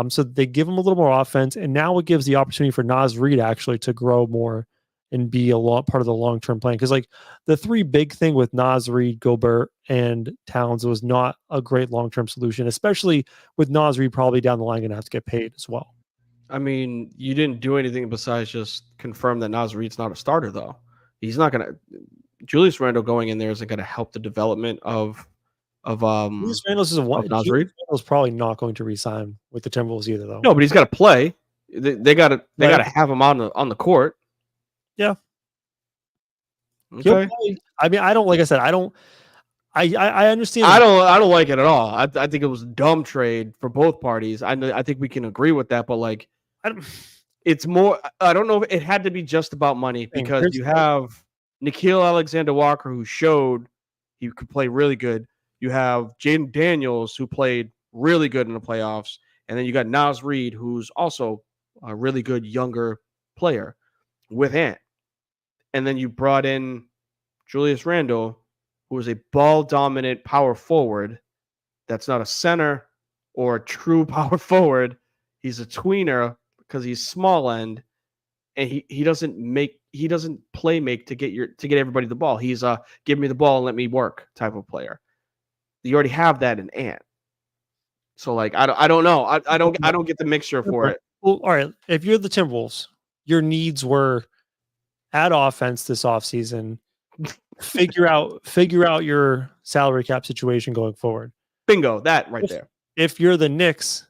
So they give him a little more offense, and now it gives the opportunity for Naz Reid actually to grow more and be part of the long-term plan. Because like the three big thing with Naz Reid, Gobert, and Towns was not a great long-term solution, especially with Naz Reid probably down the line going to have to get paid as well. I mean, you didn't do anything besides just confirm that Naz Reid's not a starter, though. He's not going to. Julius Randle going in there isn't going to help the development of Julius Randle's Randle's probably not going to re-sign with the Timberwolves either, though. No, but he's got to play. They got to have him on the court. Yeah. Okay. I mean, I don't. Like I said, I don't. I understand. I don't like it at all. I think it was a dumb trade for both parties. I think we can agree with that, but like, it's more. I don't know if it had to be just about money, because you have Nickeil Alexander-Walker, who showed he could play really good. You have Jaden Daniels, who played really good in the playoffs, and then you got Naz Reid, who's also a really good younger player with Ant. And then you brought in Julius Randle, who is a ball-dominant power forward that's not a center or a true power forward. He's a tweener because he's small end, and he doesn't play make to get everybody the ball. He's a give me the ball and let me work type of player. You already have that in Ant. So like I don't know. I don't get the mixture for it. Well, all right. If you're the Timberwolves, your needs were add offense this offseason. Figure out your salary cap situation going forward. Bingo, that right there. If you're the Knicks,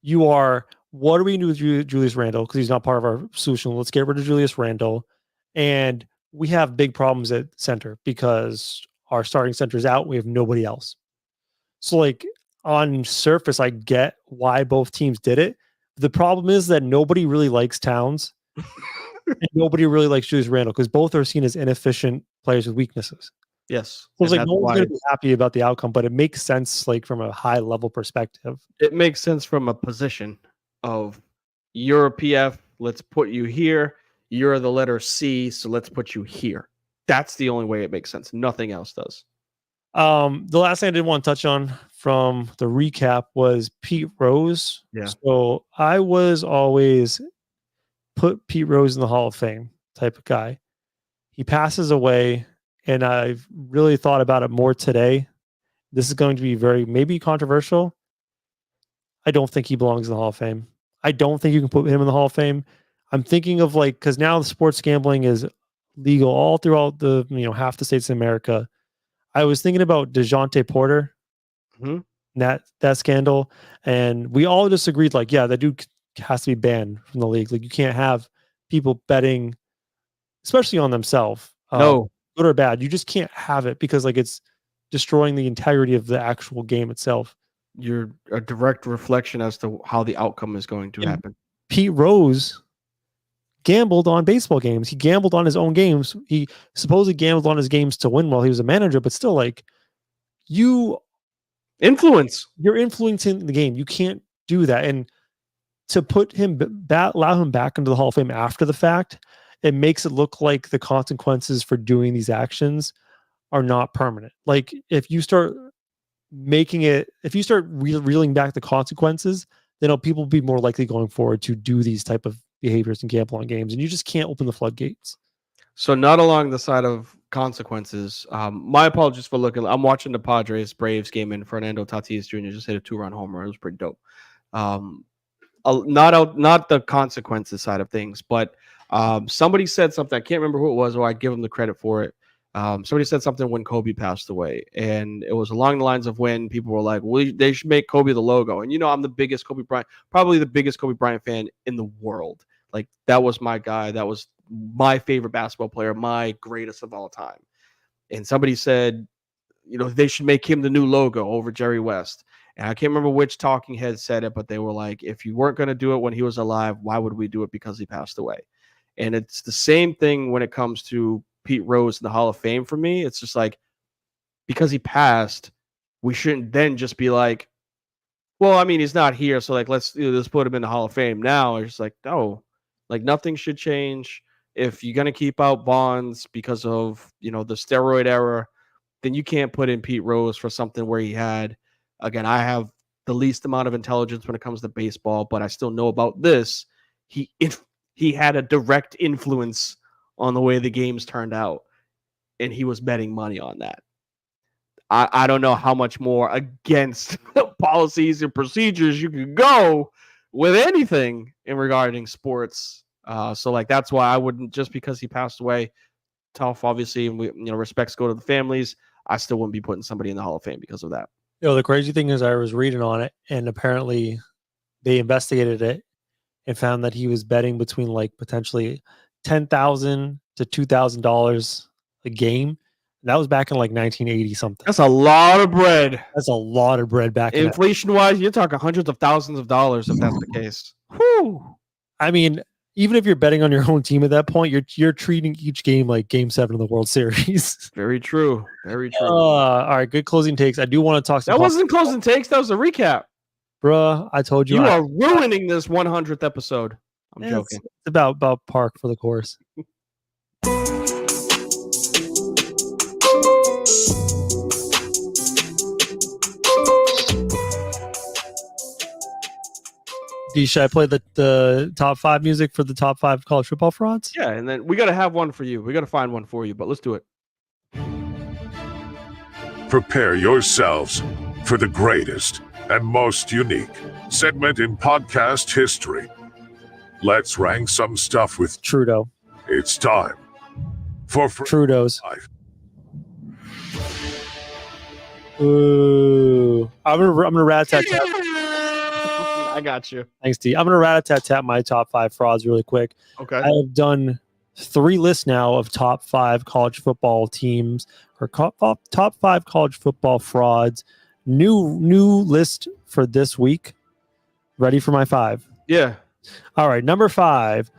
you are, what are we going to do with Julius Randle? Because he's not part of our solution. Let's get rid of Julius Randle. And we have big problems at center because our starting center is out. We have nobody else. So like, on surface, I get why both teams did it. The problem is that nobody really likes Towns and nobody really likes Julius Randle because both are seen as inefficient players with weaknesses. Yes. So it's like no one's going to be happy about the outcome, but it makes sense like from a high level perspective. It makes sense from a position of you're a PF, let's put you here. You're the letter C, so let's put you here. That's the only way it makes sense. Nothing else does. The last thing I did want to touch on from the recap was Pete Rose. Yeah. So I was always put Pete Rose in the Hall of Fame type of guy. He passes away, and I've really thought about it more today. This is going to be maybe controversial. I don't think he belongs in the Hall of Fame. I don't think you can put him in the Hall of Fame. I'm thinking of because now the sports gambling is legal all throughout the half the states in America. I was thinking about DeJounte Porter, that scandal, and we all just agreed that dude has to be banned from the league. Like you can't have people betting, especially on themselves. No, good or bad. You just can't have it because it's destroying the integrity of the actual game itself. You're a direct reflection as to how the outcome is going to happen. Pete Rose gambled on baseball games. He gambled on his own games. He supposedly gambled on his games to win while he was a manager, but still you're influencing the game. You can't do that. And to put him allow him back into the Hall of Fame after the fact, it makes it look like the consequences for doing these actions are not permanent. Like if you start reeling back the consequences, then people will be more likely going forward to do these type of behaviors and gamble on games, and you just can't open the floodgates. So not along the side of consequences. My apologies for looking. I'm watching the Padres Braves game, and Fernando Tatis Jr. just hit a 2-run homer. It was pretty dope. Not the consequences side of things, but somebody said something. I can't remember who it was, or I give them the credit for it. Somebody said something when Kobe passed away, and it was along the lines of when people were like, well, they should make Kobe the logo. And I'm the biggest Kobe Bryant, probably the biggest Kobe Bryant fan in the world. Like that was my guy. That was my favorite basketball player, my greatest of all time. And somebody said, they should make him the new logo over Jerry West. And I can't remember which talking head said it, but they were like, if you weren't going to do it when he was alive, why would we do it because he passed away? And it's the same thing when it comes to Pete Rose in the Hall of Fame for me. It's just because he passed, we shouldn't then just be like, well, I mean, he's not here, so let's put him in the Hall of Fame now. It's just no, nothing should change. If you're gonna keep out Bonds because of the steroid era, then you can't put in Pete Rose for something where he had. Again, I have the least amount of intelligence when it comes to baseball, but I still know about this. He had a direct influence on the way the games turned out, and he was betting money on that. I don't know how much more against policies and procedures you can go with anything in regarding sports. So that's why I wouldn't, just because he passed away, tough, obviously, and we, respects go to the families. I still wouldn't be putting somebody in the Hall of Fame because of that. The crazy thing is I was reading on it, and apparently they investigated it and found that he was betting between potentially $10,000 to $2,000 a game. And that was back in 1980 something. That's a lot of bread. That's a lot of bread back. Inflation wise, you're talking hundreds of thousands of dollars if that's the case. Whew. I mean, even if you're betting on your own team at that point, you're treating each game like Game 7 of the World Series. Very true. Very true. All right, good closing takes. I do want to talk. That wasn't closing takes. That was a recap. Bruh, I told you. You are ruining this 100th episode. I'm joking. It's about park for the course. D, should I play the top 5 music for the top 5 college football frauds? Yeah, and then we got to have one for you. We got to find one for you, but let's do it. Prepare yourselves for the greatest and most unique segment in podcast history. Let's rank some stuff with Trudeau. It's time for Trudeau's. 5. Ooh, I'm gonna rat-tat-tat. I got you. Thanks, D. I'm gonna rat-tat-tat my top 5 frauds really quick. Okay. I have done 3 lists now of top 5 college football teams or top 5 college football frauds, New list for this week. Ready for my 5? Yeah. All right, number 5,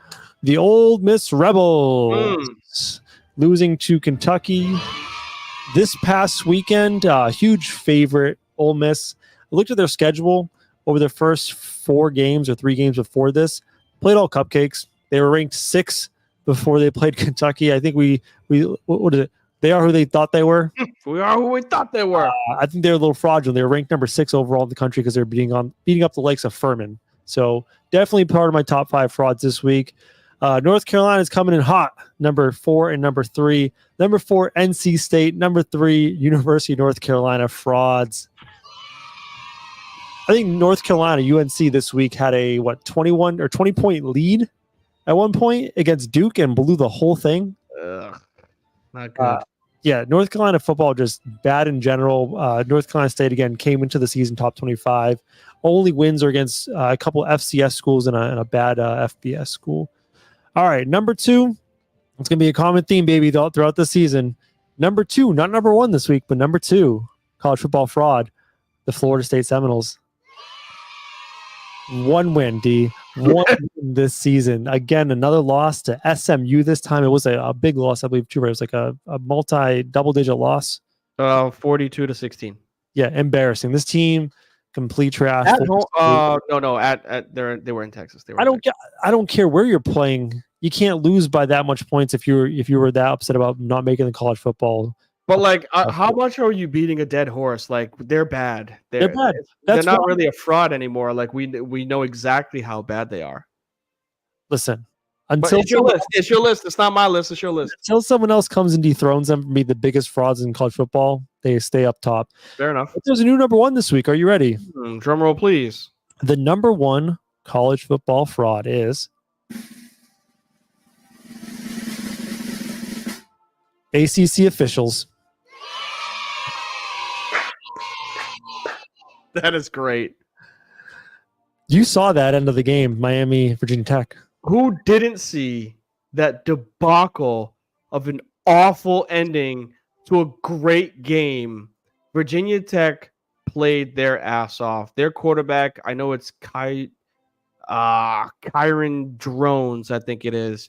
the Ole Miss Rebels losing to Kentucky this past weekend. Huge favorite, Ole Miss. I looked at their schedule over their first 4 games or 3 games before this. Played all cupcakes. They were ranked 6 before they played Kentucky. I think what is it? They are who they thought they were. We are who we thought they were. I think they're a little fraudulent. They were ranked number 6 overall in the country because they're beating up the likes of Furman. So definitely part of my top 5 frauds this week. North Carolina is coming in hot, number 4 and number 3. Number 4, NC State. Number 3, University of North Carolina. Frauds. I think North Carolina, UNC this week had a 21 or 20 point lead at one point against Duke and blew the whole thing. Not good. Yeah, North Carolina football just bad in general. North Carolina State again came into the season top 25. Only wins are against a couple FCS schools and a bad FBS school. All right, number 2. It's going to be a common theme, baby, throughout the season. Number 2, not number 1 this week, but number 2, college football fraud, the Florida State Seminoles. 1 win, D. 1 win this season. Again, another loss to SMU this time. It was a big loss, I believe, too. Right? It was like a multi-double-digit loss. 42-16. Yeah, embarrassing. This team, complete trash. At home, no. They were in Texas. I don't care where you're playing. You can't lose by that much points if you were that upset about not making the college football. But like, how much are you beating a dead horse? Like, they're bad. They're bad. They're not really a fraud anymore. Like, we know exactly how bad they are. Listen, until it's your list. It's your list. It's not my list. It's your list. Until someone else comes and dethrones them from being the biggest frauds in college football, they stay up top. Fair enough. But there's a new number 1 this week. Are you ready? Drum roll, please. The number 1 college football fraud is ACC officials. That is great. You saw that end of the game, Miami, Virginia Tech. Who didn't see that debacle of an awful ending to a great game? Virginia Tech played their ass off. Their quarterback, I know it's Kyron Drones, I think it is,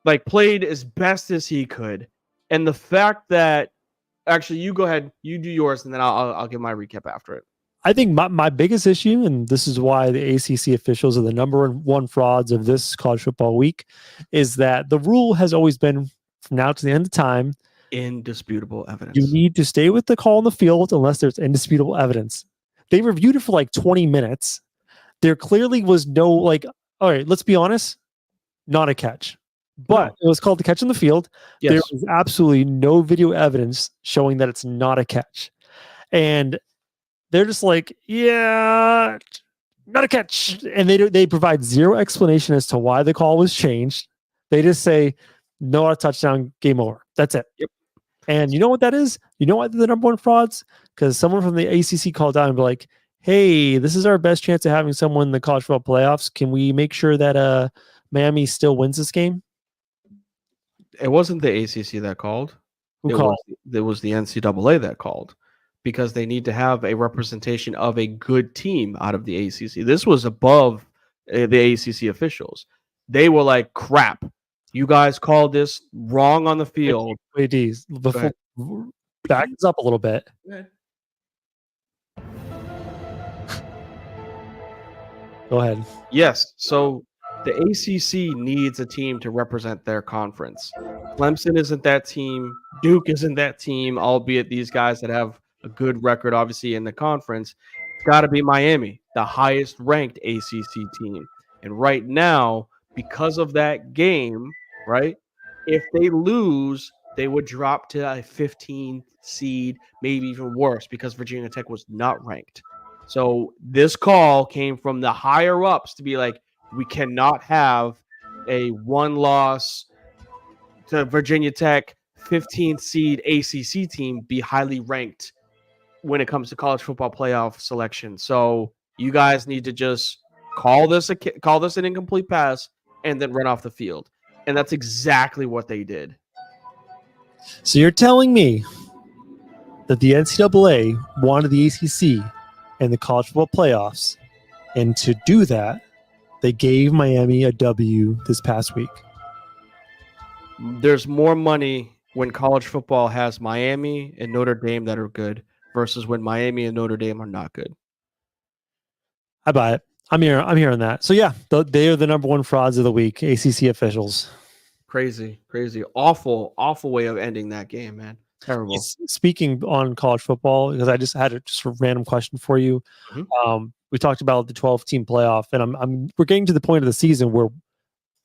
like played as best as he could. And the fact that, actually, you go ahead, you do yours, and then I'll give my recap after it. I think my biggest issue, and this is why the ACC officials are the number 1 frauds of this college football week, is that the rule has always been, from now to the end of time, indisputable evidence. You need to stay with the call on the field unless there's indisputable evidence. They reviewed it for like 20 minutes. There clearly was no, all right, let's be honest, not a catch. But it was called the catch on the field. Yes. There was absolutely no video evidence showing that it's not a catch. And they're just like, yeah, not a catch. And they provide zero explanation as to why the call was changed. They just say, no, a touchdown, game over. That's it. Yep. And you know what that is? You know why they're the number 1 frauds? Because someone from the ACC called down and be like, hey, this is our best chance of having someone in the college football playoffs. Can we make sure that Miami still wins this game? It wasn't the ACC that called. Who called? It was the NCAA that called, because they need to have a representation of a good team out of the ACC. This was above the ACC officials. They were like, crap, you guys called this wrong on the field. Wait, before back this up a little bit. Go ahead. Yes, so the ACC needs a team to represent their conference. Clemson isn't that team. Duke isn't that team, albeit these guys that have a good record, obviously, in the conference. It's got to be Miami, the highest ranked ACC team. And right now, because of that game, right, if they lose, they would drop to a 15th seed, maybe even worse, because Virginia Tech was not ranked. So this call came from the higher ups to be like, we cannot have a 1-loss to Virginia Tech 15th seed ACC team be highly ranked when it comes to college football playoff selection. So you guys need to just call this an incomplete pass and then run off the field. And that's exactly what they did. So you're telling me that the NCAA wanted the ACC and the college football playoffs, and to do that, they gave Miami a W this past week. There's more money when college football has Miami and Notre Dame that are good versus when Miami and Notre Dame are not good. I buy it. I'm hearing that. So yeah, they are the number one frauds of the week. ACC officials. Crazy, awful way of ending that game, man. Terrible. Speaking on college football, because I just had a random question for you. Mm-hmm. We talked about the 12-team playoff, and we're getting to the point of the season where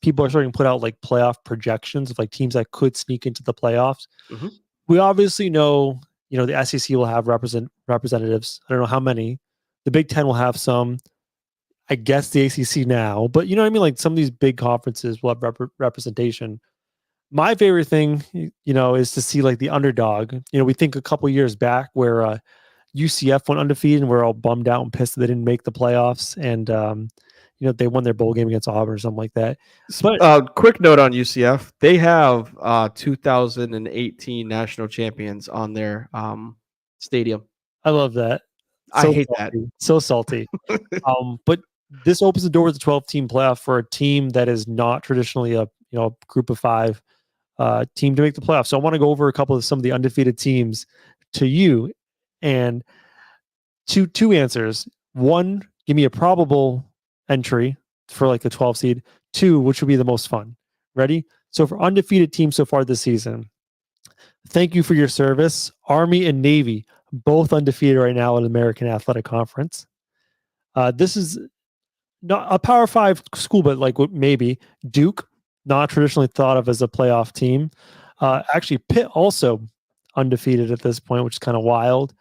people are starting to put out like playoff projections of like teams that could sneak into the playoffs. Mm-hmm. We obviously know, the SEC will have representatives. I don't know how many. The Big Ten will have some. I guess the ACC now, but you know what I mean? Like some of these big conferences will have representation. My favorite thing, is to see like the underdog. We think a couple years back where UCF went undefeated and we're all bummed out and pissed that they didn't make the playoffs. And, they won their bowl game against Auburn or something like that. But quick note on UCF. They have 2018 national champions on their stadium. I love that. I hate that. So salty. But this opens the door to the 12-team playoff for a team that is not traditionally a group of 5 team to make the playoffs. So I want to go over a couple of some of the undefeated teams to you, and two answers. 1, give me a probable entry for like a 12 seed. 2, which would be the most fun. Ready? So for undefeated teams so far this season, thank you for your service. Army and Navy, both undefeated right now in the American Athletic Conference. This is not a Power 5 school, but like maybe Duke, not traditionally thought of as a playoff team. Actually, Pitt also undefeated at this point, which is kind of wild.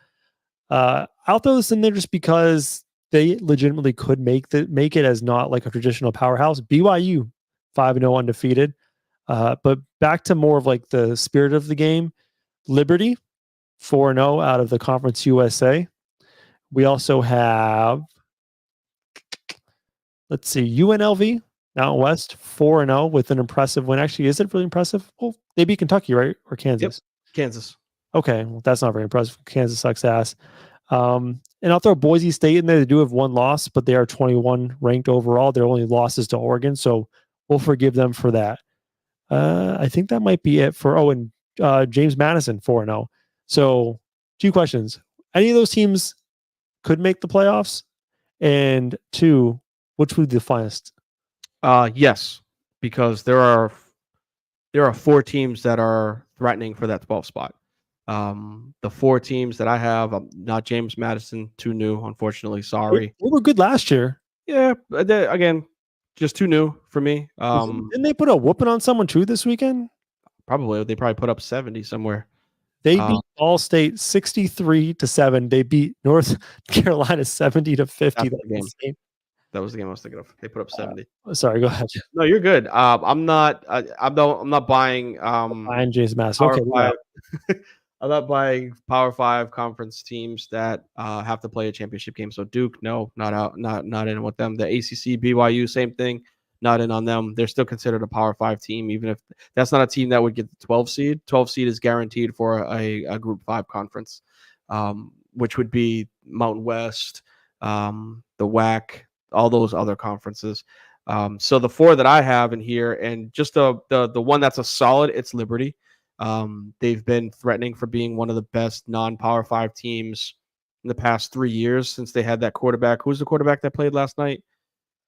I'll throw this in there just because they legitimately could make it as not like a traditional powerhouse. BYU 5-0 undefeated. But back to more of like the spirit of the game. Liberty 4-0 out of the Conference USA. We also have, let's see, UNLV out west 4-0 with an impressive win. Actually, is it really impressive? Well, they beat Kentucky, right? Or Kansas? Yep. Kansas. Okay, well, that's not very impressive. Kansas sucks ass. And I'll throw Boise State in there. They do have 1 loss, but they are 21 ranked overall. Their only losses to Oregon, so we'll forgive them for that. I think that might be it for. And James Madison 4-0. So 2 questions: any of those teams could make the playoffs, and 2, which would be the finest? Yes, because there are 4 teams that are threatening for that 12 spot. The 4 teams that I have, not James Madison, too new, unfortunately. Sorry. They were good last year. Yeah, again, just too new for me. Didn't they put a whooping on someone too this weekend? Probably. They probably put up 70 somewhere. They beat Ball State 63-7. They beat North Carolina 70-50. That was the game I was thinking of. They put up 70. Sorry, go ahead. No, you're good. I'm not buying buying James Madison. Okay, I'm not buying Power 5 conference teams that have to play a championship game. So Duke, no, not in with them. The ACC, BYU, same thing. Not in on them. They're still considered a Power 5 team, even if that's not a team that would get the 12 seed. 12 seed is guaranteed for a Group 5 conference, which would be Mountain West, the WAC, all those other conferences. So the 4 that I have in here, and just the one that's a solid, it's Liberty. They've been threatening for being one of the best non-Power 5 teams in the past 3 years since they had that quarterback. Who's the quarterback that played last night?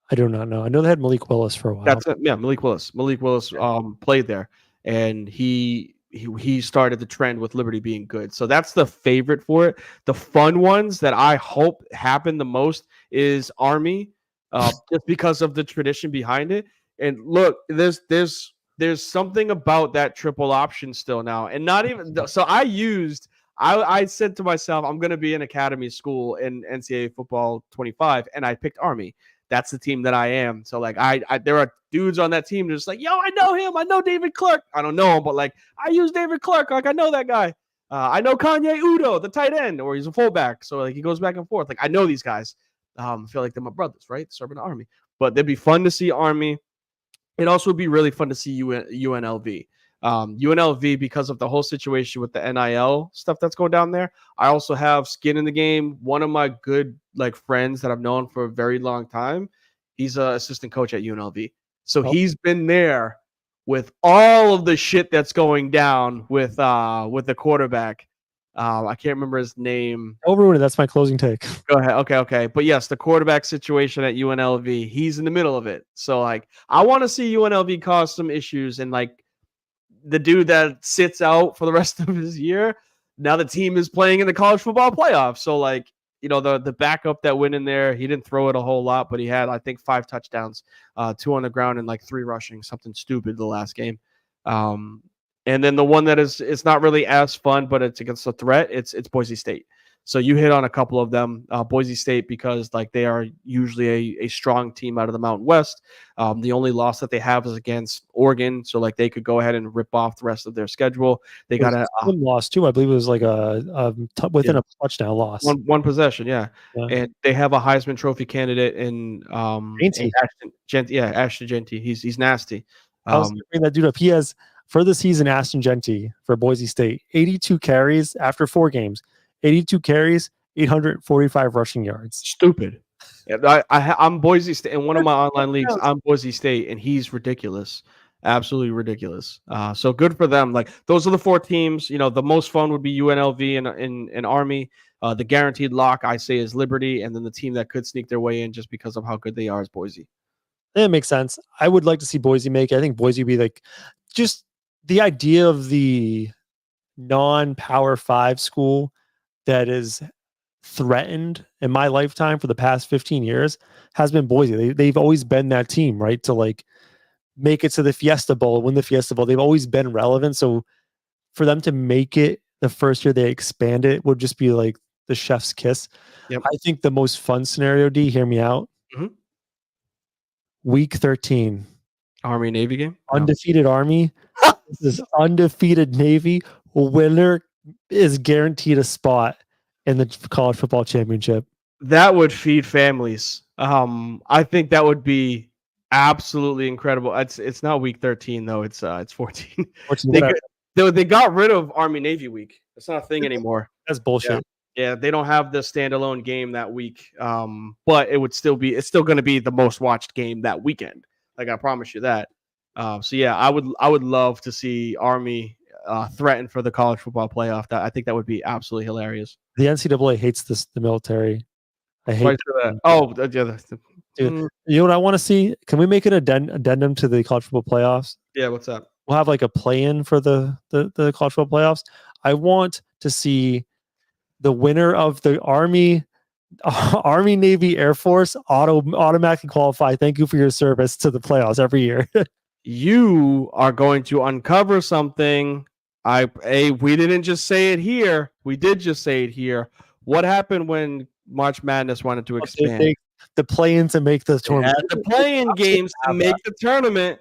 I do not know. I know they had Malik Willis for a while. That's it. Yeah, Malik Willis. Malik Willis played there, and he started the trend with Liberty being good. So that's the favorite for it. The fun ones that I hope happen the most is Army, just because of the tradition behind it. And look, there's something about that triple option still now, and not even so. I said to myself, I'm going to be in academy school in NCAA football 25, and I picked Army. That's the team that I am. So like I there are dudes on that team just like, yo, I know him. I know David Clark. I don't know him, but like I use David Clark. Like I know that guy. I know Kanye Udo, the tight end, or he's a fullback. So like he goes back and forth. Like I know these guys. I feel like they're my brothers, right? Serving the Army. But they'd be fun to see Army. It also would be really fun to see UNLV. UNLV, because of the whole situation with the NIL stuff that's going down there, I also have skin in the game. One of my good friends that I've known for a very long time, he's an assistant coach at UNLV. So he's been there with all of the shit that's going down with the quarterback. I can't remember his name. Overruined. That's my closing take. Go ahead. Okay. But yes, the quarterback situation at UNLV, he's in the middle of it. So I want to see UNLV cause some issues, and the dude that sits out for the rest of his year, now the team is playing in the college football playoffs. So the backup that went in there, he didn't throw it a whole lot, but he had, I think, 5 touchdowns, 2 on the ground and 3 rushing, something stupid the last game. And then the one that it's not really as fun, but it's against a threat. It's Boise State. So you hit on a couple of them. Boise State, because they are usually a strong team out of the Mountain West. The only loss that they have is against Oregon, so they could go ahead and rip off the rest of their schedule. They got a loss too. I believe it was within a touchdown loss. One possession, yeah. And they have a Heisman Trophy candidate in Ashton Jeanty. He's nasty. I was bring that dude up. He has, for the season, Ashton Jeanty for Boise State, 82 carries after 4 games. 82 carries, 845 rushing yards. Stupid. I'm Boise State in one of my online leagues. I'm Boise State, and he's ridiculous, absolutely ridiculous. So good for them. Those are the 4 teams. The most fun would be UNLV and Army. The guaranteed lock, I say, is Liberty, and then the team that could sneak their way in just because of how good they are is Boise. That makes sense. I would like to see Boise make it. I think Boise would be just the idea of the non-Power 5 school that is threatened in my lifetime for the past 15 years has been Boise. They've always been that team, right? To make it to the Fiesta Bowl, win the Fiesta Bowl. They've always been relevant. So for them to make it the first year they expand it would just be the chef's kiss. Yep. I think the most fun scenario, D, hear me out. Mm-hmm. Week 13. Army Navy game? Undefeated Army. This is undefeated Navy. Winner is guaranteed a spot in the college football championship. That would feed families. I think that would be absolutely incredible. It's not week 13 though. It's 14. They got rid of Army Navy week. It's not a thing anymore. That's bullshit. Yeah, they don't have the standalone game that week. But it's still going to be the most watched game that weekend. I promise you that. So yeah, I would love to see Army threatened for the college football playoff. I think that would be absolutely hilarious. The NCAA hates the military. I hate that. Oh, yeah. Dude, you know what I want to see? Can we make an addendum to the college football playoffs? Yeah, what's up? We'll have a play-in for the college football playoffs. I want to see the winner of the Army, Navy, Air Force automatically qualify. Thank you for your service to the playoffs every year. You are going to uncover something. We didn't just say it here. We did just say it here. What happened when March Madness wanted to expand? The play-in to make the tournament. The play-in games to make the tournament.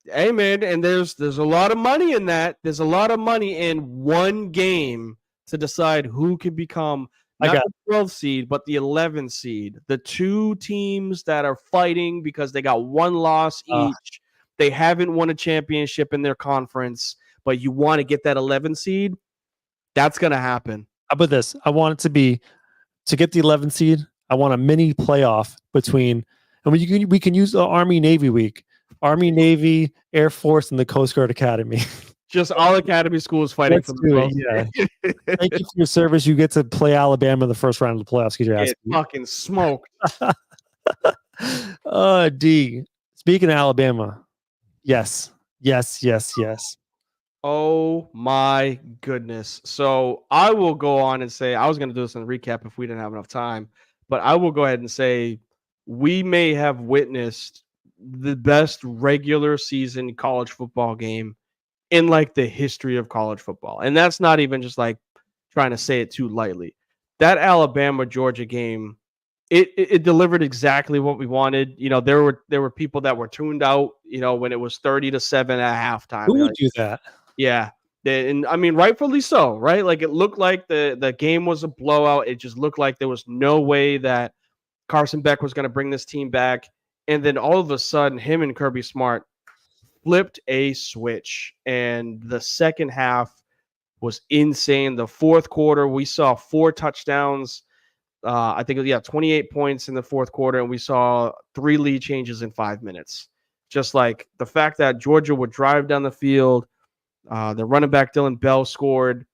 Hey, man, and there's a lot of money in that. There's a lot of money in one game to decide who can become not the 12th seed, but the 11th seed. The 2 teams that are fighting because they got 1 loss each. They haven't won a championship in their conference, but you want to get that 11th seed. That's going to happen. How about this? I want it to get the 11th seed. I want a mini playoff between, and we can use the Army Navy week. Army, Navy, Air Force, and the Coast Guard Academy. Just all academy schools fighting for the yeah. Thank you for your service. You get to play Alabama in the first round of the playoffs. Get fucking smoked. D. Speaking of Alabama, yes. Oh my goodness. So I will go on and say, I was going to do this in the recap if we didn't have enough time, but I will go ahead and say we may have witnessed the best regular season college football game in the history of college football. And that's not even just trying to say it too lightly. That Alabama Georgia game, it delivered exactly what we wanted. There were people that were tuned out, when it was 30-7 at halftime. Who would do that? Yeah. And I mean, rightfully so, right? It looked like the game was a blowout. It just looked like there was no way that Carson Beck was going to bring this team back. And then all of a sudden, him and Kirby Smart flipped a switch, and the second half was insane. The fourth quarter, we saw 4 touchdowns. I think, 28 points in the fourth quarter, and we saw 3 lead changes in 5 minutes. Just like the fact that Georgia would drive down the field, the running back Dylan Bell scored,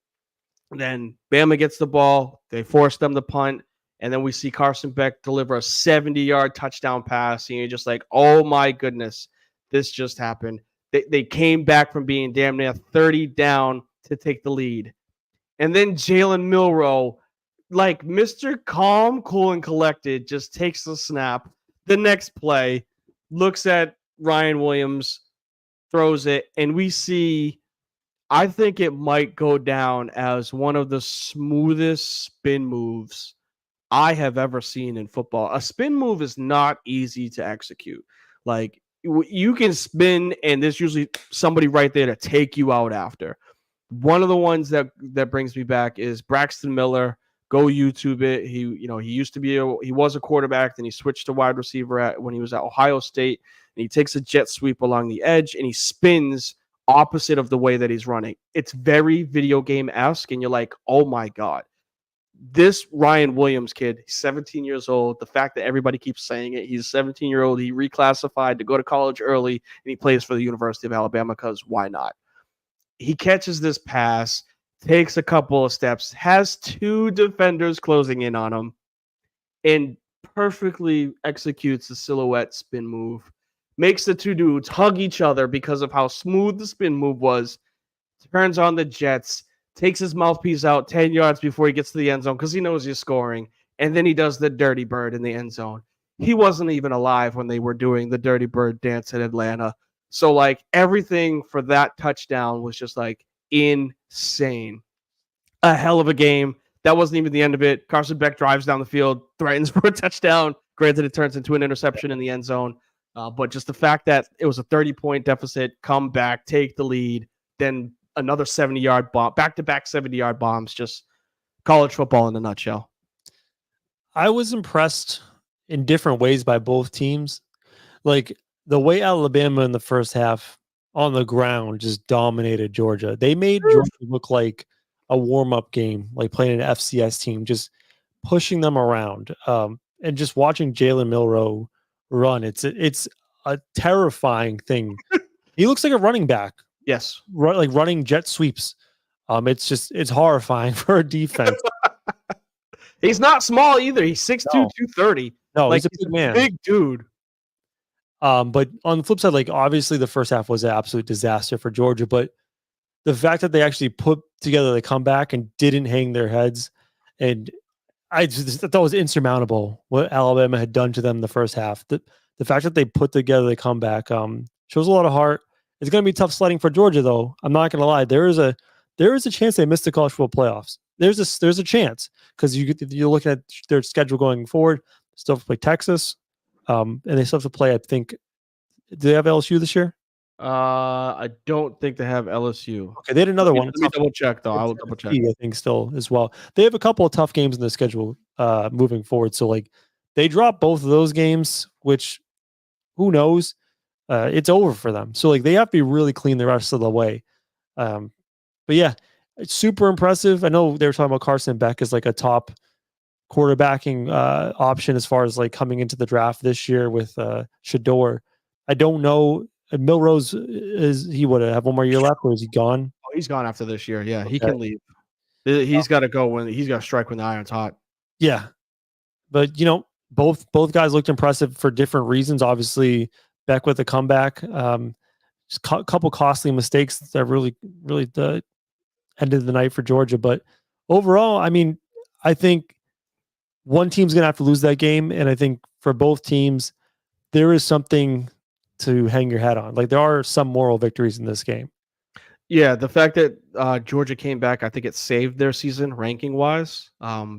then Bama gets the ball, they force them to punt, and then we see Carson Beck deliver a 70-yard touchdown pass, and you're just like, oh my goodness, this just happened. They came back from being damn near 30 down to take the lead. And then Jalen Milroe, like Mr. Calm, Cool, and Collected, just takes the snap. The next play, looks at Ryan Williams, throws it, and we see, I think it might go down as one of the smoothest spin moves I have ever seen in football. A spin move is not easy to execute. Like, you can spin, and there's usually somebody right there to take you out after. One of the ones that brings me back is Braxton Miller. Go YouTube it. He was a quarterback, then he switched to wide receiver when he was at Ohio State, and he takes a jet sweep along the edge and he spins opposite of the way that he's running. It's very video game-esque, and you're like, oh my God. This Ryan Williams kid, he's 17 years old. The fact that everybody keeps saying it, he's a 17-year-old. He reclassified to go to college early, and he plays for the University of Alabama because why not? He catches this pass, takes a couple of steps, has 2 defenders closing in on him, and perfectly executes the silhouette spin move. Makes the 2 dudes hug each other because of how smooth the spin move was. Turns on the jets, takes his mouthpiece out 10 yards before he gets to the end zone because he knows he's scoring, and then he does the dirty bird in the end zone. He wasn't even alive when they were doing the dirty bird dance in Atlanta. So, like, everything for that touchdown was just, like, insane. A hell of a game. That wasn't even the end of it. Carson Beck drives down the field, threatens for a touchdown. Granted, it turns into an interception in the end zone. But just the fact that it was a 30-point deficit, come back, take the lead, then another 70-yard bomb, back-to-back 70-yard bombs, just college football in a nutshell. I was impressed in different ways by both teams. Like, the way Alabama in the first half on the ground just dominated Georgia. They made Georgia look like a warm-up game, like playing an FCS team, just pushing them around. And just watching Jalen Milroe run, it's a terrifying thing. He looks like a running back. Yes. Like running jet sweeps. It's horrifying for a defense. He's not small either. He's 6'2", 230. No, like, he's a big man. Big dude. But on the flip side, like, obviously the first half was an absolute disaster for Georgia, but the fact that they actually put together the comeback and didn't hang their heads, and I just thought that was insurmountable what Alabama had done to them in the first half. The fact that they put together the comeback shows a lot of heart. It's going to be tough sledding for Georgia, though. I'm not going to lie. There is a chance they miss the college football playoffs. There's a chance because you're looking at their schedule going forward. Still have to play Texas. And they still have to play, I think, do they have LSU this year? I don't think they have LSU. Okay, they had another one. Let me double check, though. I'll double check. I think still as well. They have a couple of tough games in the schedule moving forward. So, like, they drop both of those games, which, who knows? It's over for them. So, like, they have to be really clean the rest of the way. But, yeah, it's super impressive. I know they were talking about Carson Beck as, like, a top quarterbacking option as far as, like, coming into the draft this year with Shador. I don't know. Milrose, he would have one more year left, or is he gone? Oh, he's gone after this year. Yeah, he can leave. He's got to go he's got to strike when the iron's hot. Yeah, but both guys looked impressive for different reasons. Obviously, Beck with a comeback, just a couple costly mistakes that really ended the night for Georgia. But overall, I mean, I think one team's going to have to lose that game, and I think for both teams, there is something to hang your hat on. Like, there are some moral victories in this game. Yeah, the fact that Georgia came back, I think it saved their season ranking wise.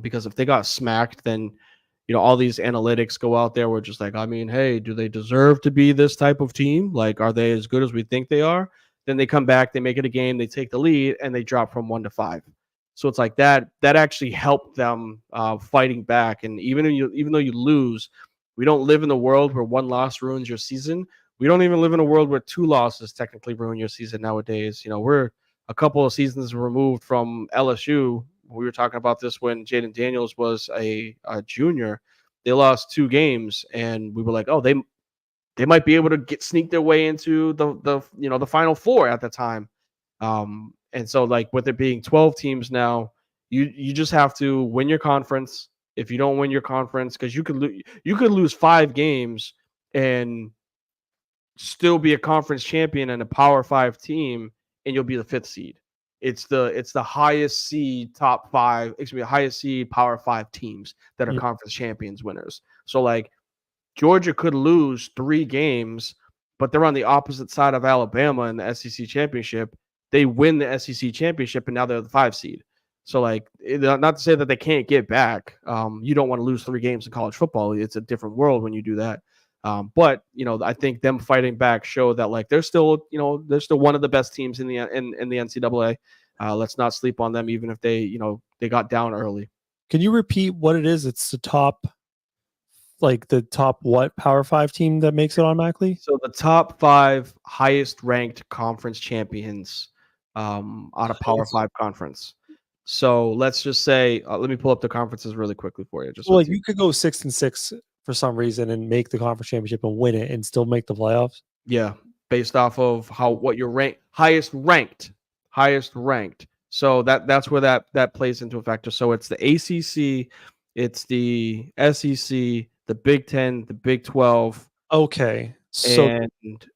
Because if they got smacked, then all these analytics go out there. We're just like, I mean, hey, do they deserve to be this type of team? Like, are they as good as we think they are? Then they come back, they make it a game, they take the lead, and they drop from 1 to 5. So it's like that actually helped them fighting back. And even though you lose, we don't live in the world where one loss ruins your season. we don't even live in a world where 2 losses technically ruin your season nowadays. We're a couple of seasons removed from LSU. We were talking about this when Jaden Daniels was a junior. They lost 2 games, and we were like, oh, they might be able to sneak their way into the Final Four at the time. And so, like, with it being 12 teams now, you just have to win your conference. If you don't win your conference, because you could lose 5 games and still be a conference champion and a Power 5 team, and you'll be the 5th seed. It's the highest seed top 5, highest seed Power 5 teams that are conference champions winners. So, like, Georgia could lose 3 games, but they're on the opposite side of Alabama in the SEC championship. They win the SEC championship, and now they're the 5 seed. So, like, not to say that they can't get back. You don't want to lose 3 games in college football. It's a different world when you do that. But I think them fighting back show that, like, they're still one of the best teams in the NCAA. Let's not sleep on them, even if they got down early. Can you repeat what it is? It's the top what Power 5 team that makes it automatically? So the top 5 highest ranked conference champions on a Power 5 conference. So let's just say, let me pull up the conferences really quickly for you. You could go 6-6 for some reason and make the conference championship and win it and still make the playoffs. Yeah, based off of what your highest ranked. So that's where that plays into a factor. So it's the ACC, it's the SEC, the Big 10, the Big 12. Okay, so and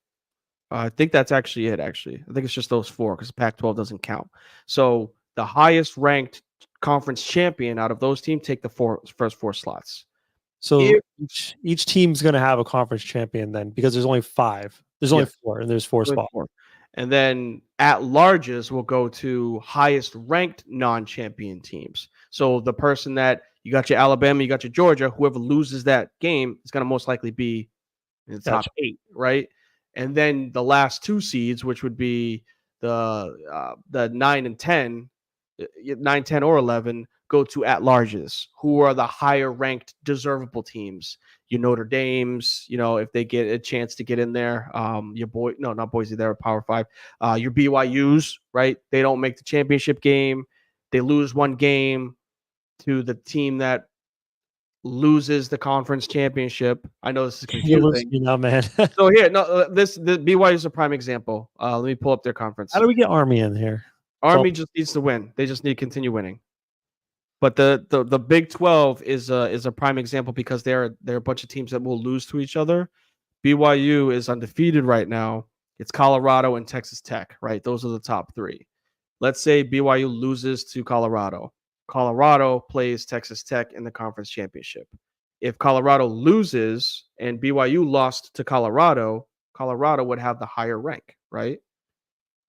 I think that's actually it. Actually, I think it's just those 4 because Pac-12 doesn't count. So the highest ranked conference champion out of those teams take the first 4 slots. So each team's going to have a conference champion then, because there's only 5. There's only 4, and there's 4 spots. And then at larges will go to highest ranked non-champion teams. So the person that you got your Alabama, you got your Georgia, whoever loses that game is going to most likely be in the top 8, right? And then the last 2 seeds, which would be the 9 and 10, 9, 10, or 11, go to at-larges, who are the higher-ranked, deservable teams. Your Notre Dames, if they get a chance to get in there. Not Boise, they're a Power 5. Your BYUs, right? They don't make the championship game. They lose 1 game to the team that loses the conference championship. I know this is confusing. Man. So here, the BYU is a prime example. Let me pull up their conference. How do we get Army in here? Army just needs to win. They just need to continue winning. But the Big 12 is a prime example because they're a bunch of teams that will lose to each other. BYU is undefeated right now. It's Colorado and Texas Tech, right? Those are the top 3. Let's say BYU loses to Colorado. Colorado plays Texas Tech in the conference championship. If Colorado loses and BYU lost to Colorado, Colorado would have the higher rank, right?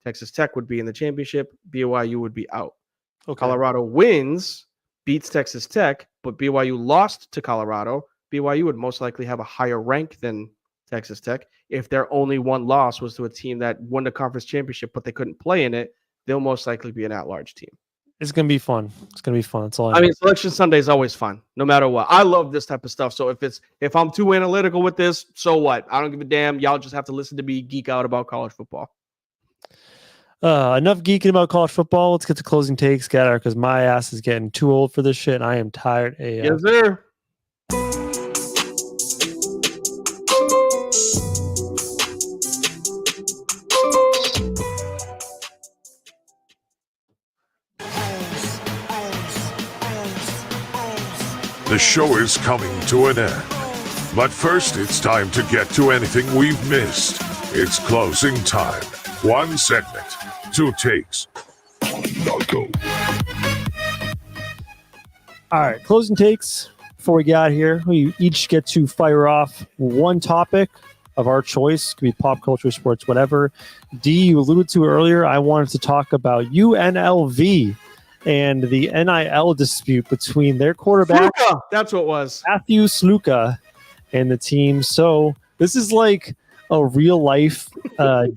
Texas Tech would be in the championship. BYU would be out. Okay. Colorado wins, beats Texas Tech, but BYU lost to Colorado. BYU would most likely have a higher rank than Texas Tech. If their only 1 loss was to a team that won the conference championship, but they couldn't play in it, they'll most likely be an at-large team. It's going to be fun. That's all I mean, Selection Sunday is always fun, no matter what. I love this type of stuff. So if I'm too analytical with this, so what? I don't give a damn. Y'all just have to listen to me geek out about college football. Enough geeking about college football. Let's get to closing takes, Gatter, because my ass is getting too old for this shit, and I am tired AF. Yes, sir. The show is coming to an end. But first, it's time to get to anything we've missed. It's closing time. 1 segment, 2 takes. Now go. All right, closing takes. Before we get out here, we each get to fire off 1 topic of our choice. It could be pop culture, sports, whatever. D, you alluded to earlier, I wanted to talk about UNLV and the NIL dispute between their quarterback, Sluka, that's what it was, Matthew Sluka, and the team. So this is like a real life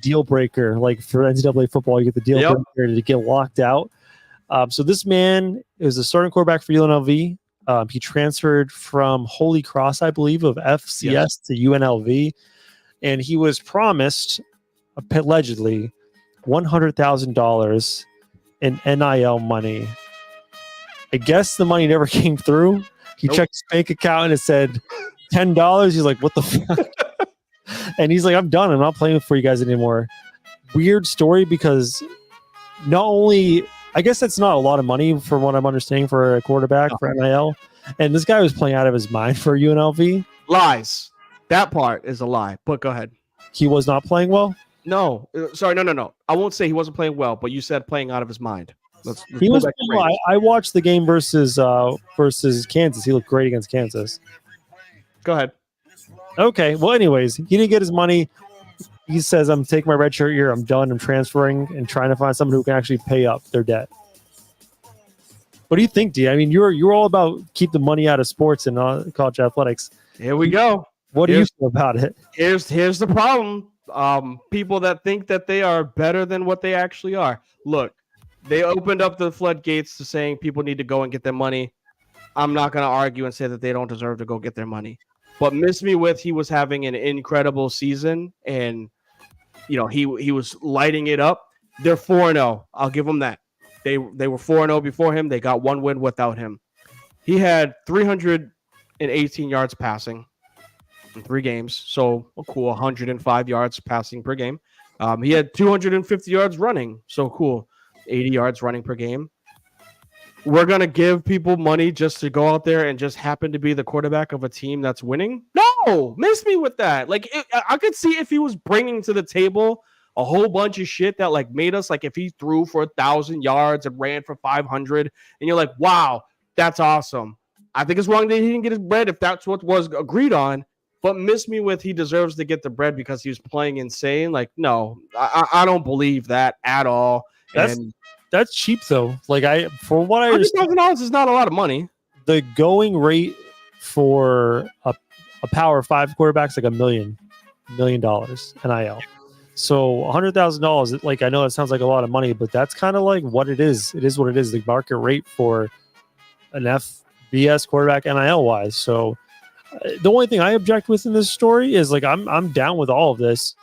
deal breaker. Like for NCAA football, you get the deal breaker to get locked out. So this man is a starting quarterback for UNLV. He transferred from Holy Cross, I believe, of FCS to UNLV. and he was promised allegedly $100,000 in NIL money. I guess the money never came through. He checked his bank account and it said $10. He's like, what the fuck? And he's like, I'm done. I'm not playing for you guys anymore. Weird story because not only, I guess that's not a lot of money from what I'm understanding for a quarterback for NIL. And this guy was playing out of his mind for UNLV. Lies. That part is a lie, but go ahead. He was not playing well? No. Sorry, no. I won't say he wasn't playing well, but you said playing out of his mind. He was. I watched the game versus Kansas. He looked great against Kansas. Go ahead. Okay. Well, anyways, he didn't get his money. He says, "I'm taking my redshirt year. I'm done. I'm transferring and trying to find someone who can actually pay up their debt." What do you think, D? I mean, you're all about keep the money out of sports and college athletics. Here we go. What do you feel about it? Here's the problem. People that think that they are better than what they actually are. Look, they opened up the floodgates to saying people need to go and get their money. I'm not going to argue and say that they don't deserve to go get their money. But miss me with he was having an incredible season, and he was lighting it up. They're 4-0. I'll give them that. They were 4-0 before him. They got one win without him. He had 318 yards passing in 3 games. So cool, 105 yards passing per game. He had 250 yards running. So cool, 80 yards running per game. We're going to give people money just to go out there and just happen to be the quarterback of a team that's winning? No, miss me with that. Like, I could see if he was bringing to the table a whole bunch of shit that like made us like if he threw for 1,000 yards and ran for 500 and you're like, wow, that's awesome. I think it's wrong that he didn't get his bread if that's what was agreed on. But miss me with he deserves to get the bread because he was playing insane. Like, no, I don't believe that at all. That's cheap though. Like for what I understand, $100,000 is not a lot of money. The going rate for a Power 5 quarterback is like $1 million NIL. So $100,000, like I know it sounds like a lot of money, but that's kind of like what it is. It is what it is. The market rate for an FBS quarterback NIL wise. So the only thing I object with in this story is like I'm down with all of this.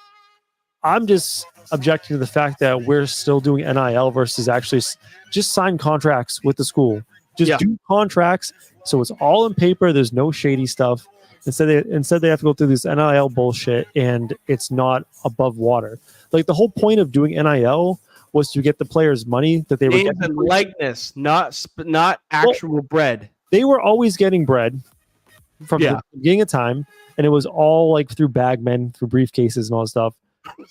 I'm just objecting to the fact that we're still doing NIL versus actually just sign contracts with the school. Just do contracts so it's all in paper. There's no shady stuff. Instead they have to go through this NIL bullshit and it's not above water. Like the whole point of doing NIL was to get the players money that they were getting. And likeness, not actual bread. They were always getting bread from the beginning of time, and it was all like through bagmen, through briefcases and all that stuff.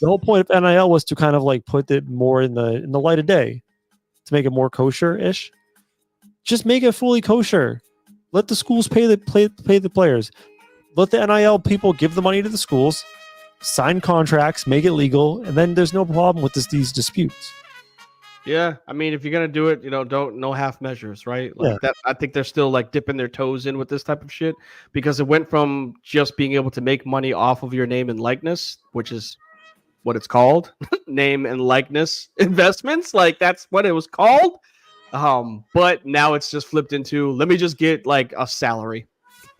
The whole point of NIL was to kind of like put it more in the light of day, to make it more kosher-ish. Just make it fully kosher. Let the schools pay the players. Let the NIL people give the money to the schools, sign contracts, make it legal, and then there's no problem with these disputes. Yeah, I mean, if you're gonna do it, no half measures, right? Like that. I think they're still like dipping their toes in with this type of shit because it went from just being able to make money off of your name and likeness, which is what it's called, name and likeness investments. Like that's what it was called. But now it's just flipped into let me just get like a salary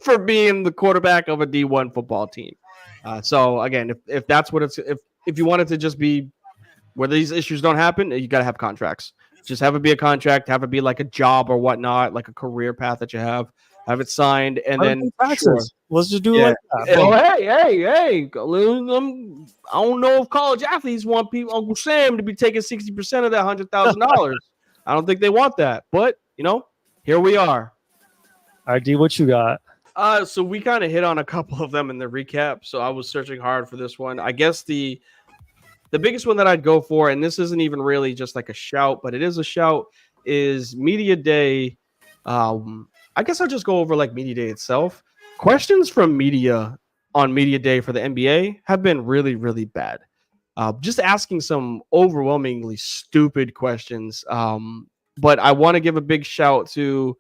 for being the quarterback of a D1 football team. So again, if that's what it's if you want it to just be where these issues don't happen, you got to have contracts. Just have it be a contract, have it be like a job or whatnot, like a career path that you have it signed, and then sure. Let's just do it like that. Oh, hey! I don't know if college athletes want Uncle Sam to be taking 60% of that $100,000. I don't think they want that, but here we are. All right, D, what you got? So we kind of hit on a couple of them in the recap. So I was searching hard for this one. I guess the biggest one that I'd go for, and this isn't even really just like a shout, but it is a shout, is Media Day. I guess I'll just go over like Media Day itself. Questions from media on Media Day for the NBA have been really, really bad. Just asking some overwhelmingly stupid questions. But I want to give a big shout to,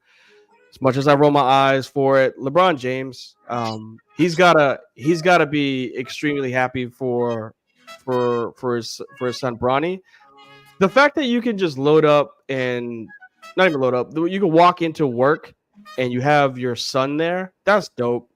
as much as I roll my eyes for it, LeBron James. He's gotta be extremely happy for his son Bronny. The fact that you can just load up and not even load up, you can walk into work and you have your son there. That's dope.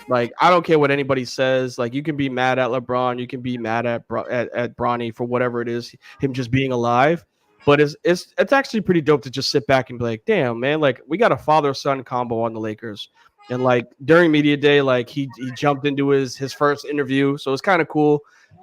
Like, I don't care what anybody says. Like, you can be mad at LeBron, you can be mad at Bronny for whatever it is, him just being alive. But it's actually pretty dope to just sit back and be like, damn, man, like we got a father-son combo on the Lakers. And like during media day, like he jumped into his first interview, so it's kind of cool.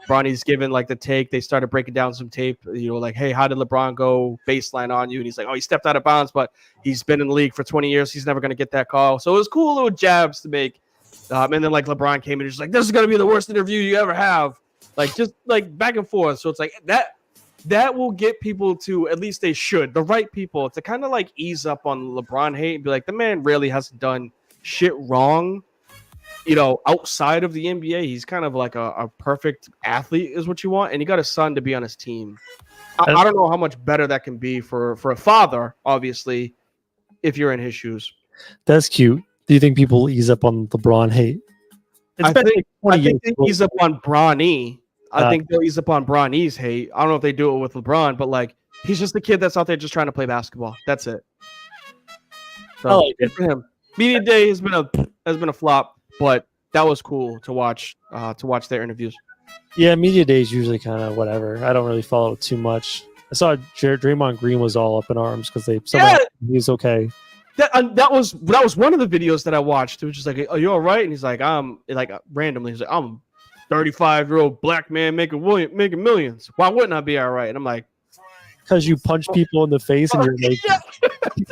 Bronny's given like the take. They started breaking down some tape, like, hey, how did LeBron go baseline on you? And he's like, oh, he stepped out of bounds, but he's been in the league for 20 years. He's never going to get that call. So it was cool little jabs to make. And then like LeBron came in and just like, this is going to be the worst interview you ever have. Like just like back and forth. So it's like that will get people to, at least they should, the right people, to kind of like ease up on LeBron hate and be like, the man really hasn't done shit wrong. Outside of the NBA, he's kind of like a perfect athlete is what you want. And he got a son to be on his team. I don't know how much better that can be for a father, obviously, if you're in his shoes. That's cute. Do you think people ease up on LeBron hate? I think they ease up on Bronny. I think they'll ease up on Bronny's hate. I don't know if they do it with LeBron, but like he's just a kid that's out there just trying to play basketball. That's it. So good for him. Media day has been a flop. But that was cool to watch their interviews. Yeah, media day is usually kind of whatever. I don't really follow it too much. I saw Draymond Green was all up in arms because he was okay. That was one of the videos that I watched. It was just like, "Are you all right?" And he's like, randomly, he's like, "I'm a 35-year-old black man making millions. Why wouldn't I be all right?" And I'm like, because you punch people in the face and you're like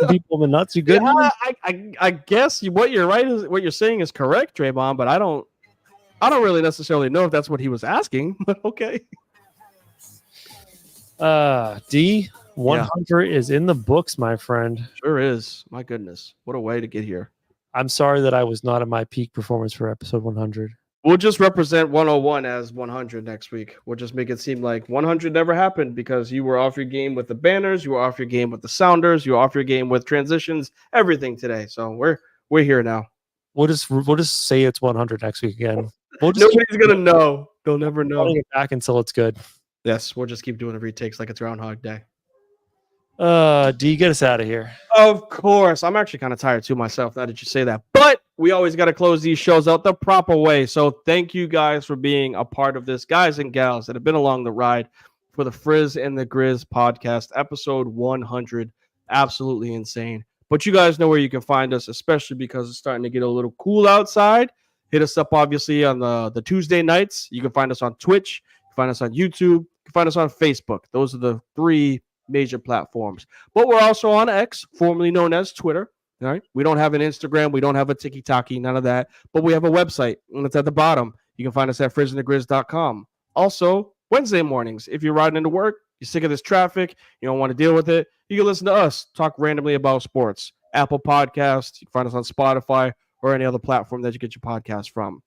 people in the nuts. You good? Yeah, I guess what you're saying is correct, Draymond, but I don't really necessarily know if that's what he was asking. But okay. D100 is in the books, my friend. Sure is. My goodness, what a way to get here. I'm sorry that I was not at my peak performance for episode 100. We'll just represent 101 as 100 next week. We'll just make it seem like 100 never happened because you were off your game with the banners, you were off your game with the sounders, you were off your game with transitions, everything today. So we're here now. We'll just say it's 100 next week again. Nobody's gonna know. They'll never know. It back until it's good. Yes, we'll just keep doing the retakes like it's Groundhog Day. D, get us out of here. Of course. I'm actually kind of tired too myself now that you say that. But we always got to close these shows out the proper way. So thank you guys for being a part of this, guys and gals that have been along the ride for the Frizz and the Grizz podcast, episode 100. Absolutely insane. But you guys know where you can find us, especially because it's starting to get a little cool outside. Hit us up, obviously, on the Tuesday nights. You can find us on Twitch. You can find us on YouTube. You can find us on Facebook. Those are the three major platforms. But we're also on X, formerly known as Twitter. All right. We don't have an Instagram. We don't have a TikTok, none of that. But we have a website, and it's at the bottom. You can find us at frizzandthegrizz.com. Also, Wednesday mornings, if you're riding into work, you're sick of this traffic, you don't want to deal with it, you can listen to us talk randomly about sports. Apple Podcasts, you can find us on Spotify or any other platform that you get your podcast from.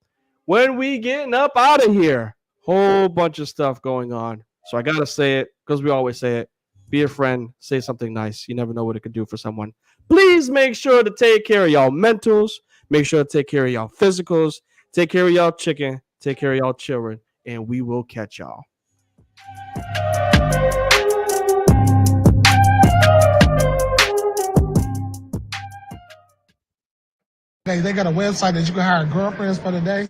When we getting up out of here, whole bunch of stuff going on. So I got to say it because we always say it. Be a friend. Say something nice. You never know what it could do for someone. Please make sure to take care of y'all mentals. Make sure to take care of y'all physicals. Take care of y'all chicken. Take care of y'all children. And we will catch y'all. They got a website that you can hire girlfriends for the day.